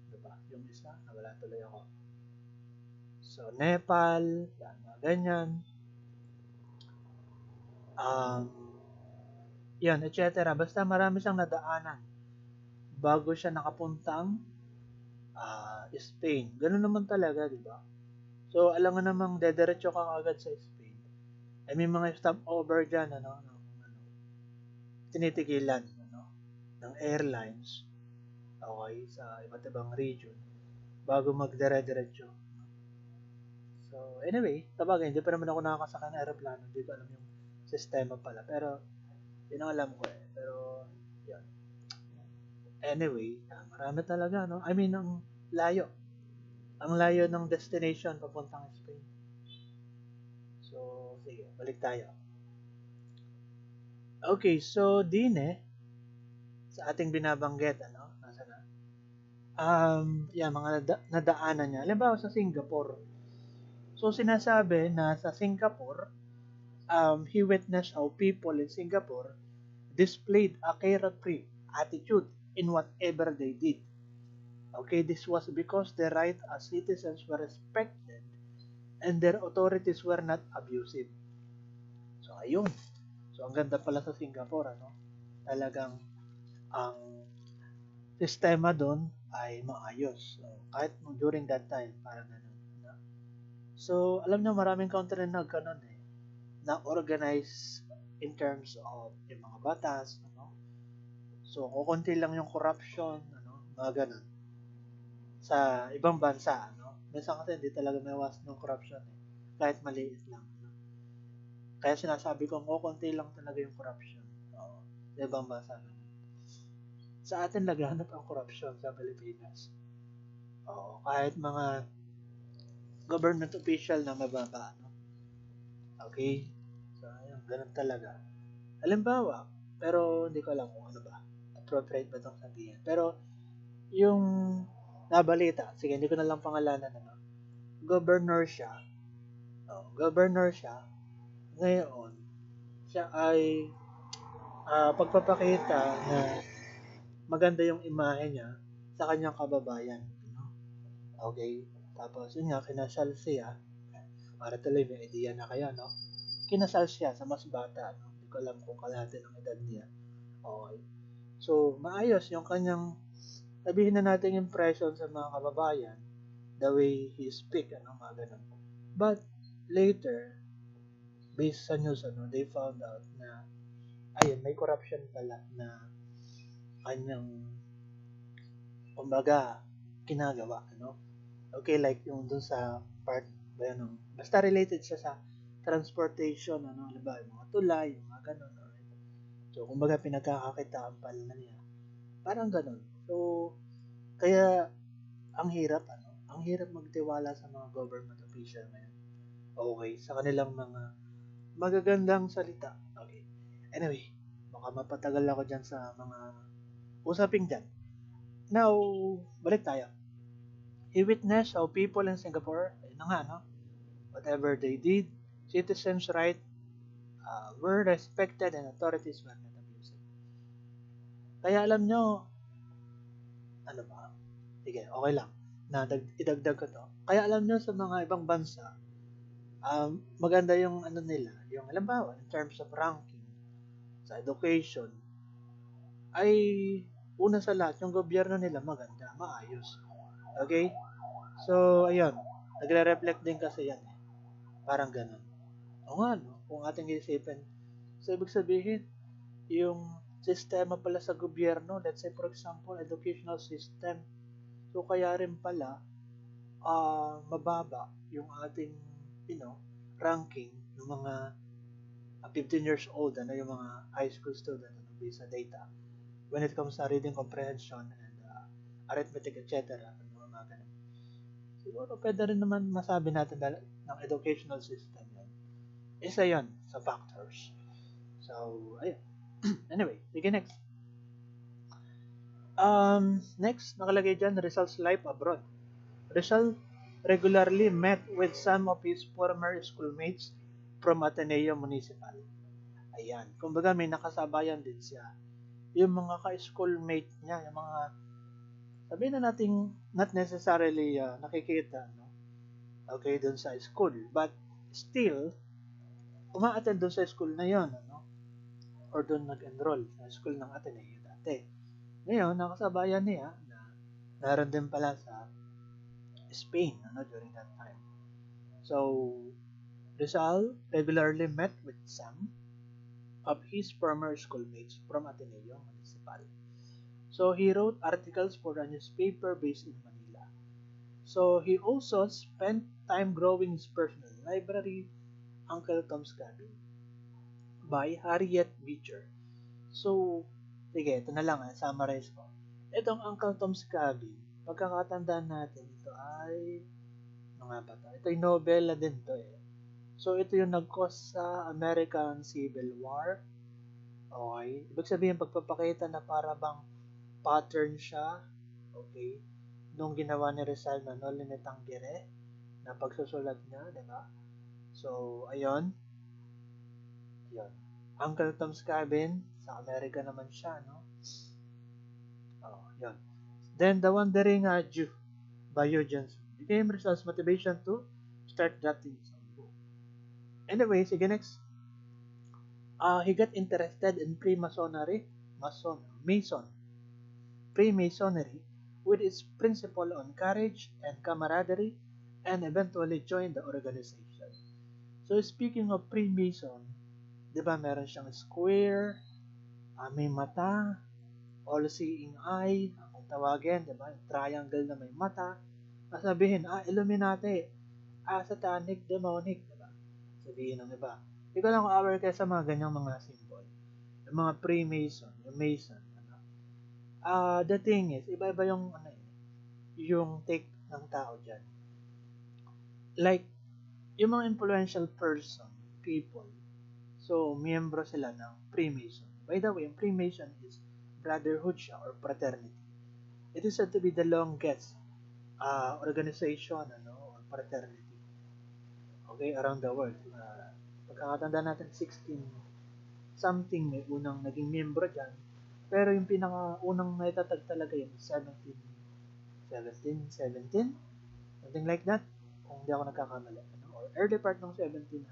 Speaker 1: Di ba? Yung isa, nawala tuloy ako. So, Nepal, mga ganyan. Yan, etc. Basta marami siyang nadaanan bago siya nakapuntang Spain. Ganun naman talaga, di ba? So, alam nga namang dederecho ka agad sa Spain. Ay may mga stopover dyan, tinitigilan, ng airlines, okay, sa iba't ibang region, bago magdire-diretso. So, anyway, tabagay, hindi pa naman ako nakakasakay ng aeroplano, hindi ko alam yung sistema pala, pero, yun ang alam ko pero, yun. Anyway, marami talaga, I mean, ang layo ng destination papuntang Spain. So, sige, balik tayo. Okay, so sa ating binabanggit, nasa na? Mga nadaanan niya. Halimbawa sa Singapore. So, sinasabi na sa Singapore, he witnessed how people in Singapore displayed a carefree attitude in whatever they did. Okay, this was because their rights as citizens were respected and their authorities were not abusive. So, ayun. So, ang ganda pala sa Singapore, Talagang ang sistema doon ay maayos. So, kahit during that time, parang ganun. So, alam nyo, maraming country na ganun na organize in terms of yung mga batas, So, kukunti lang yung corruption, mga ganun. sa ibang bansa, no? Minsan kasi hindi talaga maiwasan ng corruption eh. Kahit maliit lang. No? Kaya sinasabi ko, konti lang talaga yung corruption. Oo, sa ibang bansa. Sa atin laganap ang corruption sa Pilipinas. Oo, kahit mga government official na mababa. No? Okay? So, ayun, ganun talaga. Halimbawa, pero hindi ko alam kung ano ba. Appropriate ba itong sabihin. Pero, yung nabalita, sige, hindi ko na lang pangalanan, ano, governor siya, governor siya, ngayon, siya ay pagpapakita na maganda yung imahe niya sa kanyang kababayan. No? Okay? Tapos, yun nga, kinasal siya, para tuloy may idea na kaya, no? Kinasal siya sa mas bata, no? Hindi ko alam kung kalahati ng edad niya. Okay. So, maayos yung kanyang, sabihin na natin impression sa mga kababayan, the way he speak, ano, mga ganun. But, later, based sa news, ano, they found out na, ayun, may corruption pala na kanyang, kumbaga, ginagawa, ano. Okay, like yung dun sa part, ba yun, no? Basta related siya sa transportation, ano, diba, yung mga tulay, yung mga ganun, alright. So, kumbaga, pinagkakakitaan pala na niya. Parang ganun. So, kaya, ang hirap, ano, ang hirap magtiwala sa mga government official ngayon. Okay, sa kanilang mga magagandang salita. Okay. Anyway, baka mapatagal ako dyan sa mga usaping dyan. Now, balik tayo. He witnessed how people in Singapore, ayun na nga, no? Whatever they did, citizens' rights were respected and authorities were not abused. Kaya alam nyo, ano ba? Sige, okay lang. Idagdag ko to. Kaya alam nyo sa mga ibang bansa, maganda yung ano nila, yung halimbawa, in terms of ranking, sa education, ay una sa lahat, yung gobyerno nila maganda, maayos. Okay? So, ayun. Nagre-reflect din kasi yan eh. Parang ganun. O nga, no? Kung ating isipin. So, ibig sabihin, yung sistema pala sa gobyerno, let's say for example, educational system. So, kaya rin pala, mababa yung ating, ranking ng mga 15 years old, ano, yung mga high school student, ano, based sa data. When it comes sa reading comprehension and arithmetic, etc. Ano, mga ganun. Siguro pwede rin naman masabi natin dahil ng educational system yun. Isa yun sa factors. So, ayun. Anyway, sige next. Next, nakalagay dyan, Rizal's life abroad. Rizal regularly met with some of his former schoolmates from Ateneo Municipal. Ayan. Kumbaga may nakasabayan din siya. Yung mga ka-schoolmate niya, yung mga, sabihin na natin, not necessarily nakikita, no? Okay, dun sa school. But still, uma-attend dun sa school na yon, ano? Or dun nag-enroll sa school ng Ateneo dati. Ngayon, nakasabayan niya na naroon din pala sa Spain, ano, during that time. So, Rizal regularly met with some of his former schoolmates from Ateneo Municipal. So, he wrote articles for a newspaper based in Manila. So, he also spent time growing his personal library, Uncle Tom's Cabin, by Harriet Beecher. So, sige, ito na lang, summarize ko. Itong Uncle Tom's Cabin, pagkakatandaan natin, ito ay, ano nga ba ito? Ito ay nobela din to eh. So, ito yung nag-cause sa American Civil War. Okay? Ibig sabihin, pagpapakita na para bang pattern siya, okay, nung ginawa ni Rizal na Noli Me Tangere, na pagsusulat niya, di ba? So, ayun. Yun. Uncle Tom's Cabin, sa Amerika naman siya, no? Oh, yun. Then, The Wandering Jew by Eugene became Rizal's motivation to start drafting some book. Anyway, sige next. He got interested in Freemasonry, Freemasonry, with its principle on courage and camaraderie, and eventually joined the organization. So, speaking of Freemason, di ba meron siyang square, may mata, all-seeing eye, kung tawagin, di ba? Yung triangle na may mata, sabihin, Illuminati, satanic, demonic, di ba? Sabihin ng iba. Hindi ko lang aware kayo sa mga ganyang mga symbol. Yung mga Freemason, yung Mason, ano. The thing is, iba-iba yung, yung take ng tao dyan. Like, yung mga influential person, people, so, miyembro sila ng Freemason. By the way, Freemason is brotherhood siya or fraternity. It is said to be the longest organization or fraternity, okay, around the world. Pagkakatanda natin, 16 something may unang naging miyembro dyan. Pero yung pinaka-unang naitatag talaga yun, 17, something like that, kung hindi ako nagkakamali, or early part ng 1700.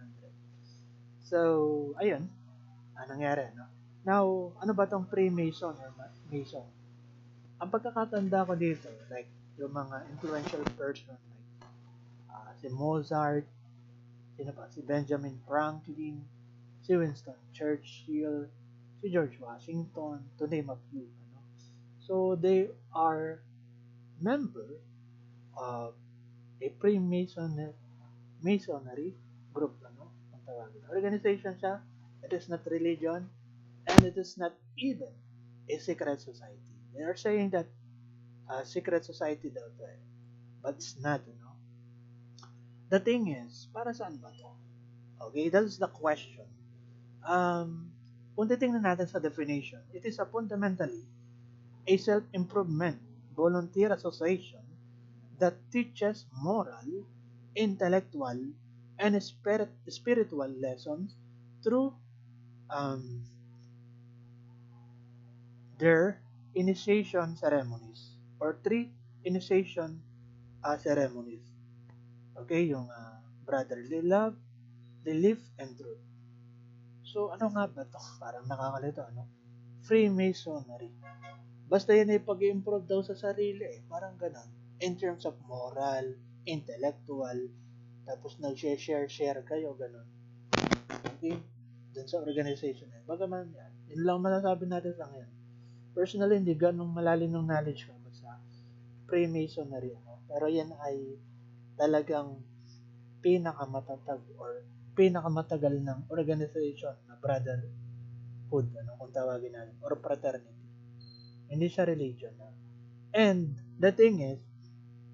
Speaker 1: So, ayun, nangyari, no? Now, ano ba tong Freemason or Mason? Ang pagkakatanda ko dito, like, yung mga influential person, like, si Mozart, si Benjamin Franklin, si Winston Churchill, si George Washington, to name a few. So, they are member of a Masonry group, ang tawagin. Organization siya. It is not religion, and it is not even a secret society. They are saying that secret society daw to but it's not, The thing is, para saan ba to? Okay, that's the question. Kung titingnan natin sa definition, it is a fundamentally a self-improvement volunteer association that teaches moral, intellectual, and spiritual lessons through their initiation ceremonies or 3 initiation ceremonies. Okay, yung brotherly love, belief, and truth. So, ano nga ba ito? Parang nakakalito, Freemasonry. Basta yan ay pag-improve daw sa sarili, parang ganun. In terms of moral, intellectual, tapos nag-share kayo, ganun. Okay? Dun sa organization na yun. Bagaman yan, yun lang masasabi natin sa ngayon. Personally, hindi ganun malalim ng knowledge ko sa Freemasonry. Pero yan ay talagang pinakamatatag or pinakamatagal ng organization na brotherhood, kung tawagin natin, or fraternity. Hindi siya religion. And the thing is,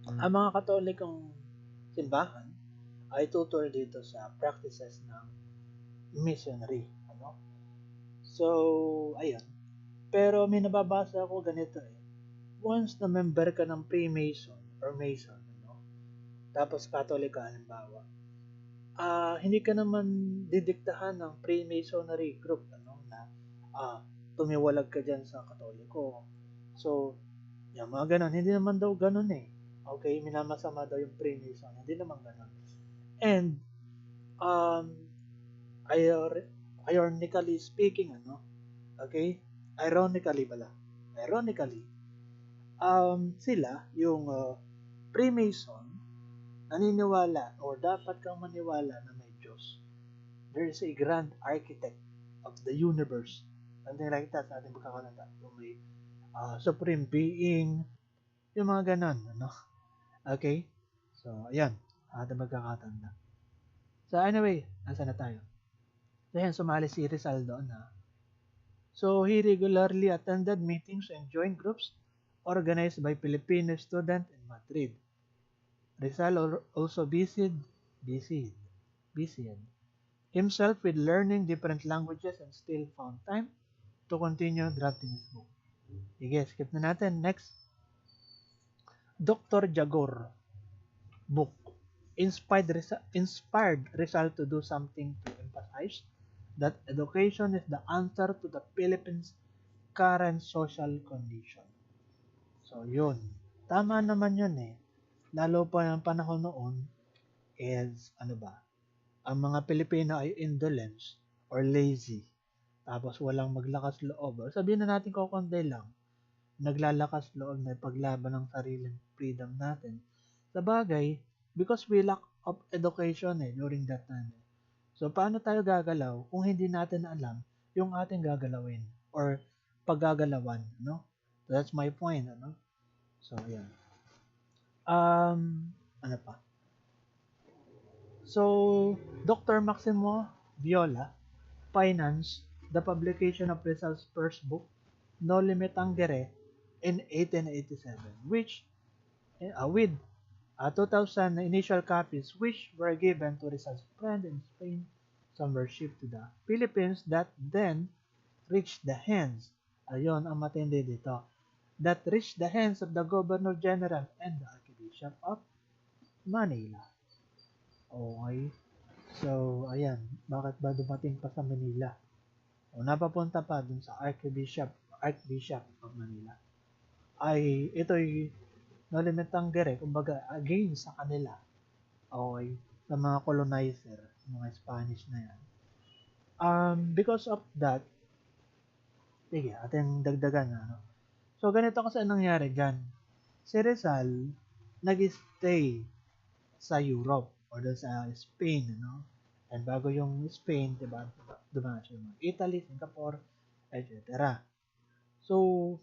Speaker 1: ang mga Katolikong simbahan ay tutor dito sa practices ng missionary. So, ayun. Pero may nababasa ako ganito Once na member ka ng Freemason or Mason, tapos Catholic ka, halimbawa, hindi ka naman didiktahan ng Freemasonry group, na tumiwalag ka dyan sa Katoliko. So, yung mga ganun, hindi naman daw ganun Okay, minamasama daw yung Freemason, hindi naman ganun. And, ironically speaking, okay, ironically, sila, yung Freemason, naniniwala or dapat kang maniwala na may Diyos. There is a grand architect of the universe. Something like that, sa ating pagkakalanda. Yung may supreme being, yung mga ganon, Okay? So, ayan, ating magkakatanda. So, anyway, nasa na tayo? So, ayan, sumali si Rizal doon, So, he regularly attended meetings and joined groups organized by Filipino students in Madrid. Rizal also busied himself with learning different languages and still found time to continue drafting his book. Sige, skip na natin. Next. Dr. Jagor book inspired Rizal to do something to emphasize that education is the answer to the Philippines' current social condition. So, yun. Tama naman yun Lalo pa yung panahon noon is, ang mga Pilipino ay indolence or lazy. Tapos walang maglakas loob. Or sabihin na natin kukunti lang, naglalakas loob na paglaban ng sariling freedom natin. Sa bagay, because we lack of education during that time. So, paano tayo gagalaw kung hindi natin alam yung ating gagalawin or paggagalawan, So, that's my point, So, ayan. Ano pa? So, Dr. Maximo Viola financed the publication of Rizal's first book, No Limit Tangere, in 1887, which, with 2,000 initial copies which were given to Rizal's friend in Spain. Some were shipped to the Philippines that then reached the hands, ayon ang matindi dito, that reached the hands of the Governor General and the Archbishop of Manila. Okay. So, ayan. Bakit ba dumating pa sa Manila? O napapunta pa dun sa Archbishop of Manila. Ay, ito'y nalimitang gere, kumbaga, against sa kanila. Okay. Sa mga colonizer, mga Spanish na yan. Because of that, sige, ating dagdagan na, ano. So, ganito kasi nangyari dyan. Si Rizal, nag-stay sa Europe or sa Spain, ano? And bago yung Spain, diba, dumaan siya yung Italy, Singapore, etc. So,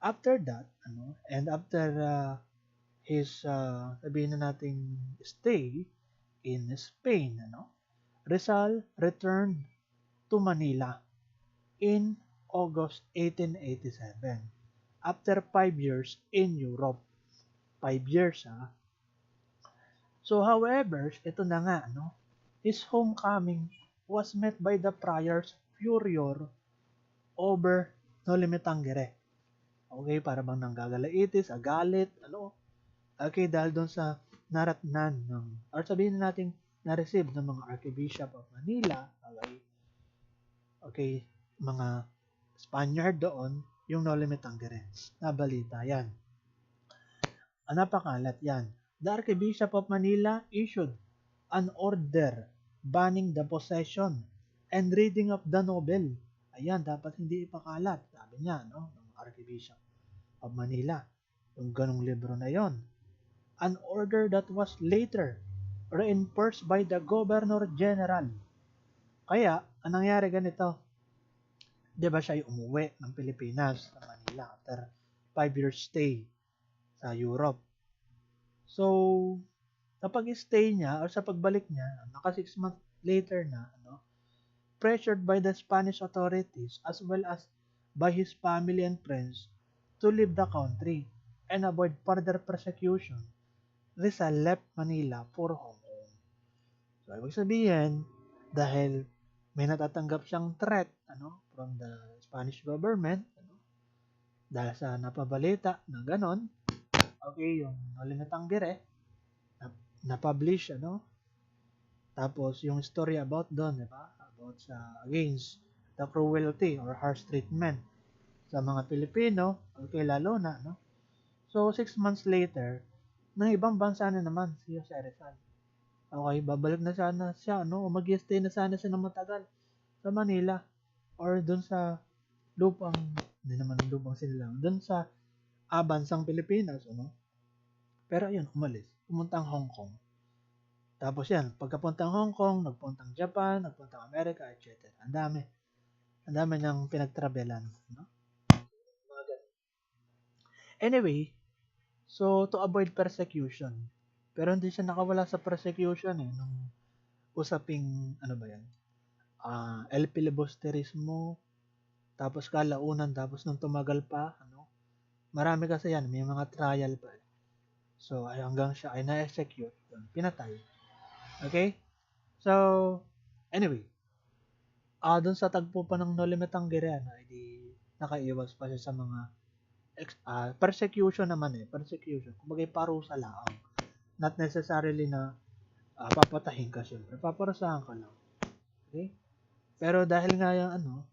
Speaker 1: after that, ano, and after his, sabihin na nating stay in Spain, ano, Rizal returned to Manila in August 1887 after 5 years in Europe. 5 years, ha? So, however, ito na nga, no? His homecoming was met by the prior's furor over No Limit Tangere. Okay, para bang nanggagalaitis, agalit, ano? Okay, dahil doon sa naratnan ng, or sabihin natin, na-receive ng mga Archbishop of Manila, okay, mga Spaniard doon, yung No Limit Tangere. Nabalita yan. Napakalat yan. The Archbishop of Manila issued an order banning the possession and reading of the novel. Ayan, dapat hindi ipakalat. Sabi niya, no, ng Archbishop of Manila. Yung ganong libro na yon. An order that was later reinforced by the Governor General. Kaya, anong nangyari ganito? Di ba siya umuwi ng Pilipinas sa Manila after 5 years stay sa Europe. So, sa pag-stay niya or sa pagbalik niya, naka 6 months later na, ano, pressured by the Spanish authorities as well as by his family and friends to leave the country and avoid further persecution, Rizal left Manila for Hong Kong. So, ibig sabihin, dahil may natatanggap siyang threat, ano, from the Spanish government, ano, dahil sa napabalita na ganon, okay, yung Nolimitang Gire, na-publish, ano, tapos yung story about doon, di ba? About sa against the cruelty or harsh treatment sa mga Pilipino, okay, lalo na, no? So, 6 months later, ng ibang bansa na naman si Jose Rizal. Okay, babalik na sana siya, no? O mag-stay na sana siya ng matagal sa Manila or doon sa lupang, hindi naman lupang sinilang, doon sa bansang Pilipinas, ano? Pero ayun, umalis. Pumuntang Hong Kong. Tapos yan, pagkapuntang Hong Kong, nagpuntang Japan, nagpuntang Amerika, etc. Ang dami. Ang dami niyang pinagtrabelan. No? Anyway, so to avoid persecution. Pero hindi siya nakawala sa persecution eh. Nung usaping, ano ba yan? El filibusterismo, tapos kalaunan, tapos nung tumagal pa, ano? Marami kasi yan, may mga trial pa eh. So, ay hanggang siya ay na-execute, pinatay. Okay? So, anyway, doon sa tagpo pa ng No Limit Tangere, ay di nakaiwas pa siya sa mga persecution naman eh. Persecution. Kumbaga parusa lang. Not necessarily na papatahin ka syempre. Paparusahan ka lang. Okay? Pero dahil nga yung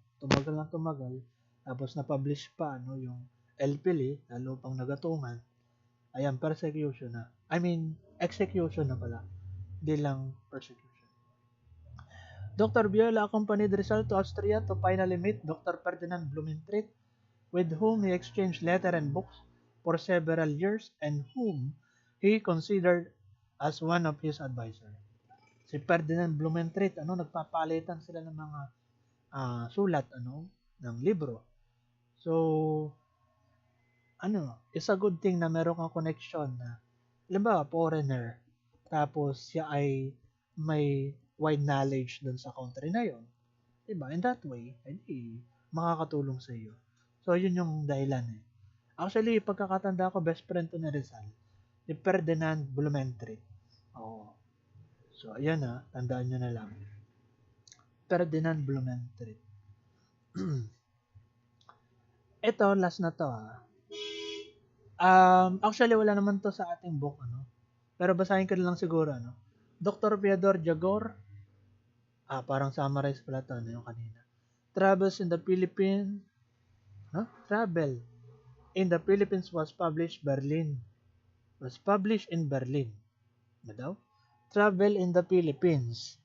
Speaker 1: tumagal, tapos na-publish pa yung LPL, lalo pang nagatungan, ayan, persecution na. I mean, execution na pala. Hindi lang persecution. Dr. Viola accompanied Rizal to Austria to finally meet Dr. Ferdinand Blumentritt, with whom he exchanged letters and books for several years and whom he considered as one of his advisors. Si Ferdinand Blumentritt, nagpapalitan sila ng mga sulat, ng libro. So, it's a good thing na meron kang connection na, halimbawa, foreigner, tapos siya ay may wide knowledge dun sa country na yon, diba? In that way, edi, makakatulong sa iyo. So, yun yung dahilan eh. Actually, pagkakatanda ko, best friend to ni Rizal, ni Ferdinand Blumentritt. Oo. So, ayan tandaan nyo na lang. Ferdinand Blumentritt. Ito, last na to Actually, wala naman to sa ating book, Pero basahin ko na lang siguro, Dr. Fyodor Jagor, parang summarize pala to, yung kanina. Travels in the Philippines, Travel in the Philippines was published in Berlin. Ano daw? Travel in the Philippines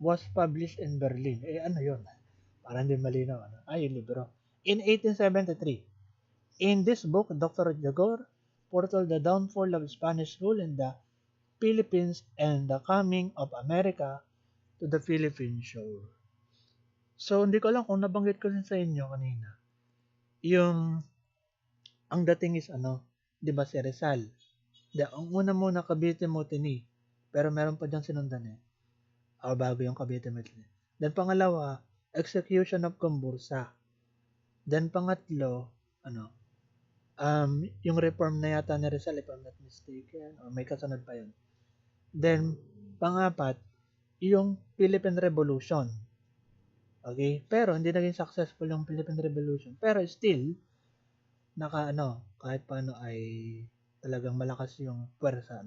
Speaker 1: was published in Berlin. Ano yun? Parang hindi malinaw. Yung libro. In 1873. In this book, Dr. Jagor foretold the downfall of Spanish rule in the Philippines and the coming of America to the Philippine shore. So, hindi ko alam kung nabanggit ko din sa inyo kanina. Ang dating is di ba si Rizal? Ang una muna Cavite Mutiny. Pero meron pa dyan sinundan bago yung Cavite Mutiny. Then pangalawa, execution of Combursa. Then pangatlo, yung reform na yata ni Rizal, if I'm not mistaken, may kasunod pa yun. Then, pangapat, yung Philippine Revolution. Okay? Pero, hindi naging successful yung Philippine Revolution. Pero still, kahit paano ay talagang malakas yung puwersa,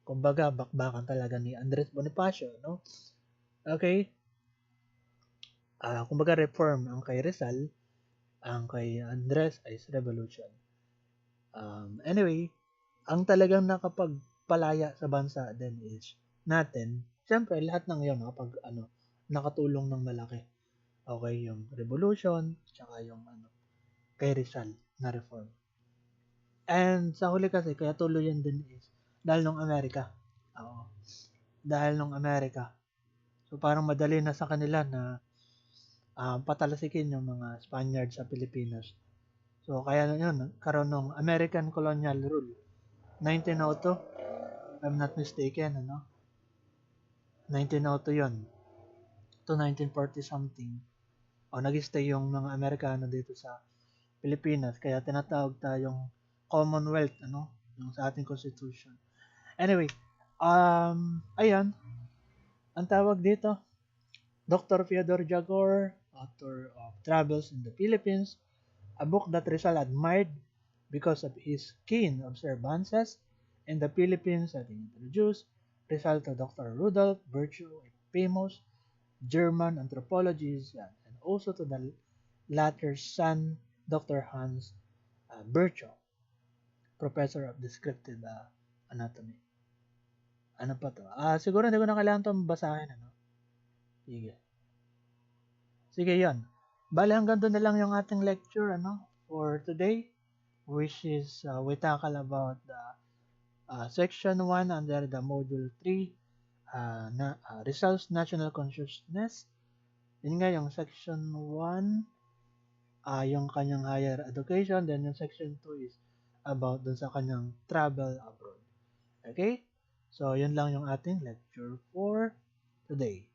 Speaker 1: Kumbaga, bakbakan talaga ni Andres Bonifacio, Okay? Kumbaga, reform ang kay Rizal, ang kay Andres ay revolution. Anyway, ang talagang nakapagpalaya sa bansa din is natin, siyempre lahat ng yun nakatulong ng malaki. Okay, yung revolution, tsaka yung kay Rizal na reform. And sa huli kasi, kaya tuloy yan din is dahil nung Amerika. Dahil nung Amerika. So parang madali na sa kanila na patalasikin yung mga Spaniards sa Pilipinas. So, kaya yun, karoon ng American Colonial Rule. 1902, if I'm not mistaken, 1902 yun. To 1940 something. Nag-stay yung mga Amerikano dito sa Pilipinas. Kaya tinatawag tayong Commonwealth, yung sa ating Constitution. Anyway, ayan. Ang tawag dito, Dr. Fyodor Jagor, author of Travels in the Philippines, a book that Rizal admired because of his keen observances in the Philippines that he introduced Rizal to Dr. Rudolf Virchow, a famous German anthropologist, and also to the latter's son, Dr. Hans Virchow, professor of descriptive anatomy. Ano pa to? Siguro hindi ko na kailangan itong basahin. Sige, yan. Bale, hanggang doon na lang yung ating lecture, for today, which is, we tackle about the section 1 under the module 3, Rizal's National Consciousness. Yun nga, yung section 1, yung kanyang higher education, then yung section 2 is about dun sa kanyang travel abroad. Okay? So, yun lang yung ating lecture for today.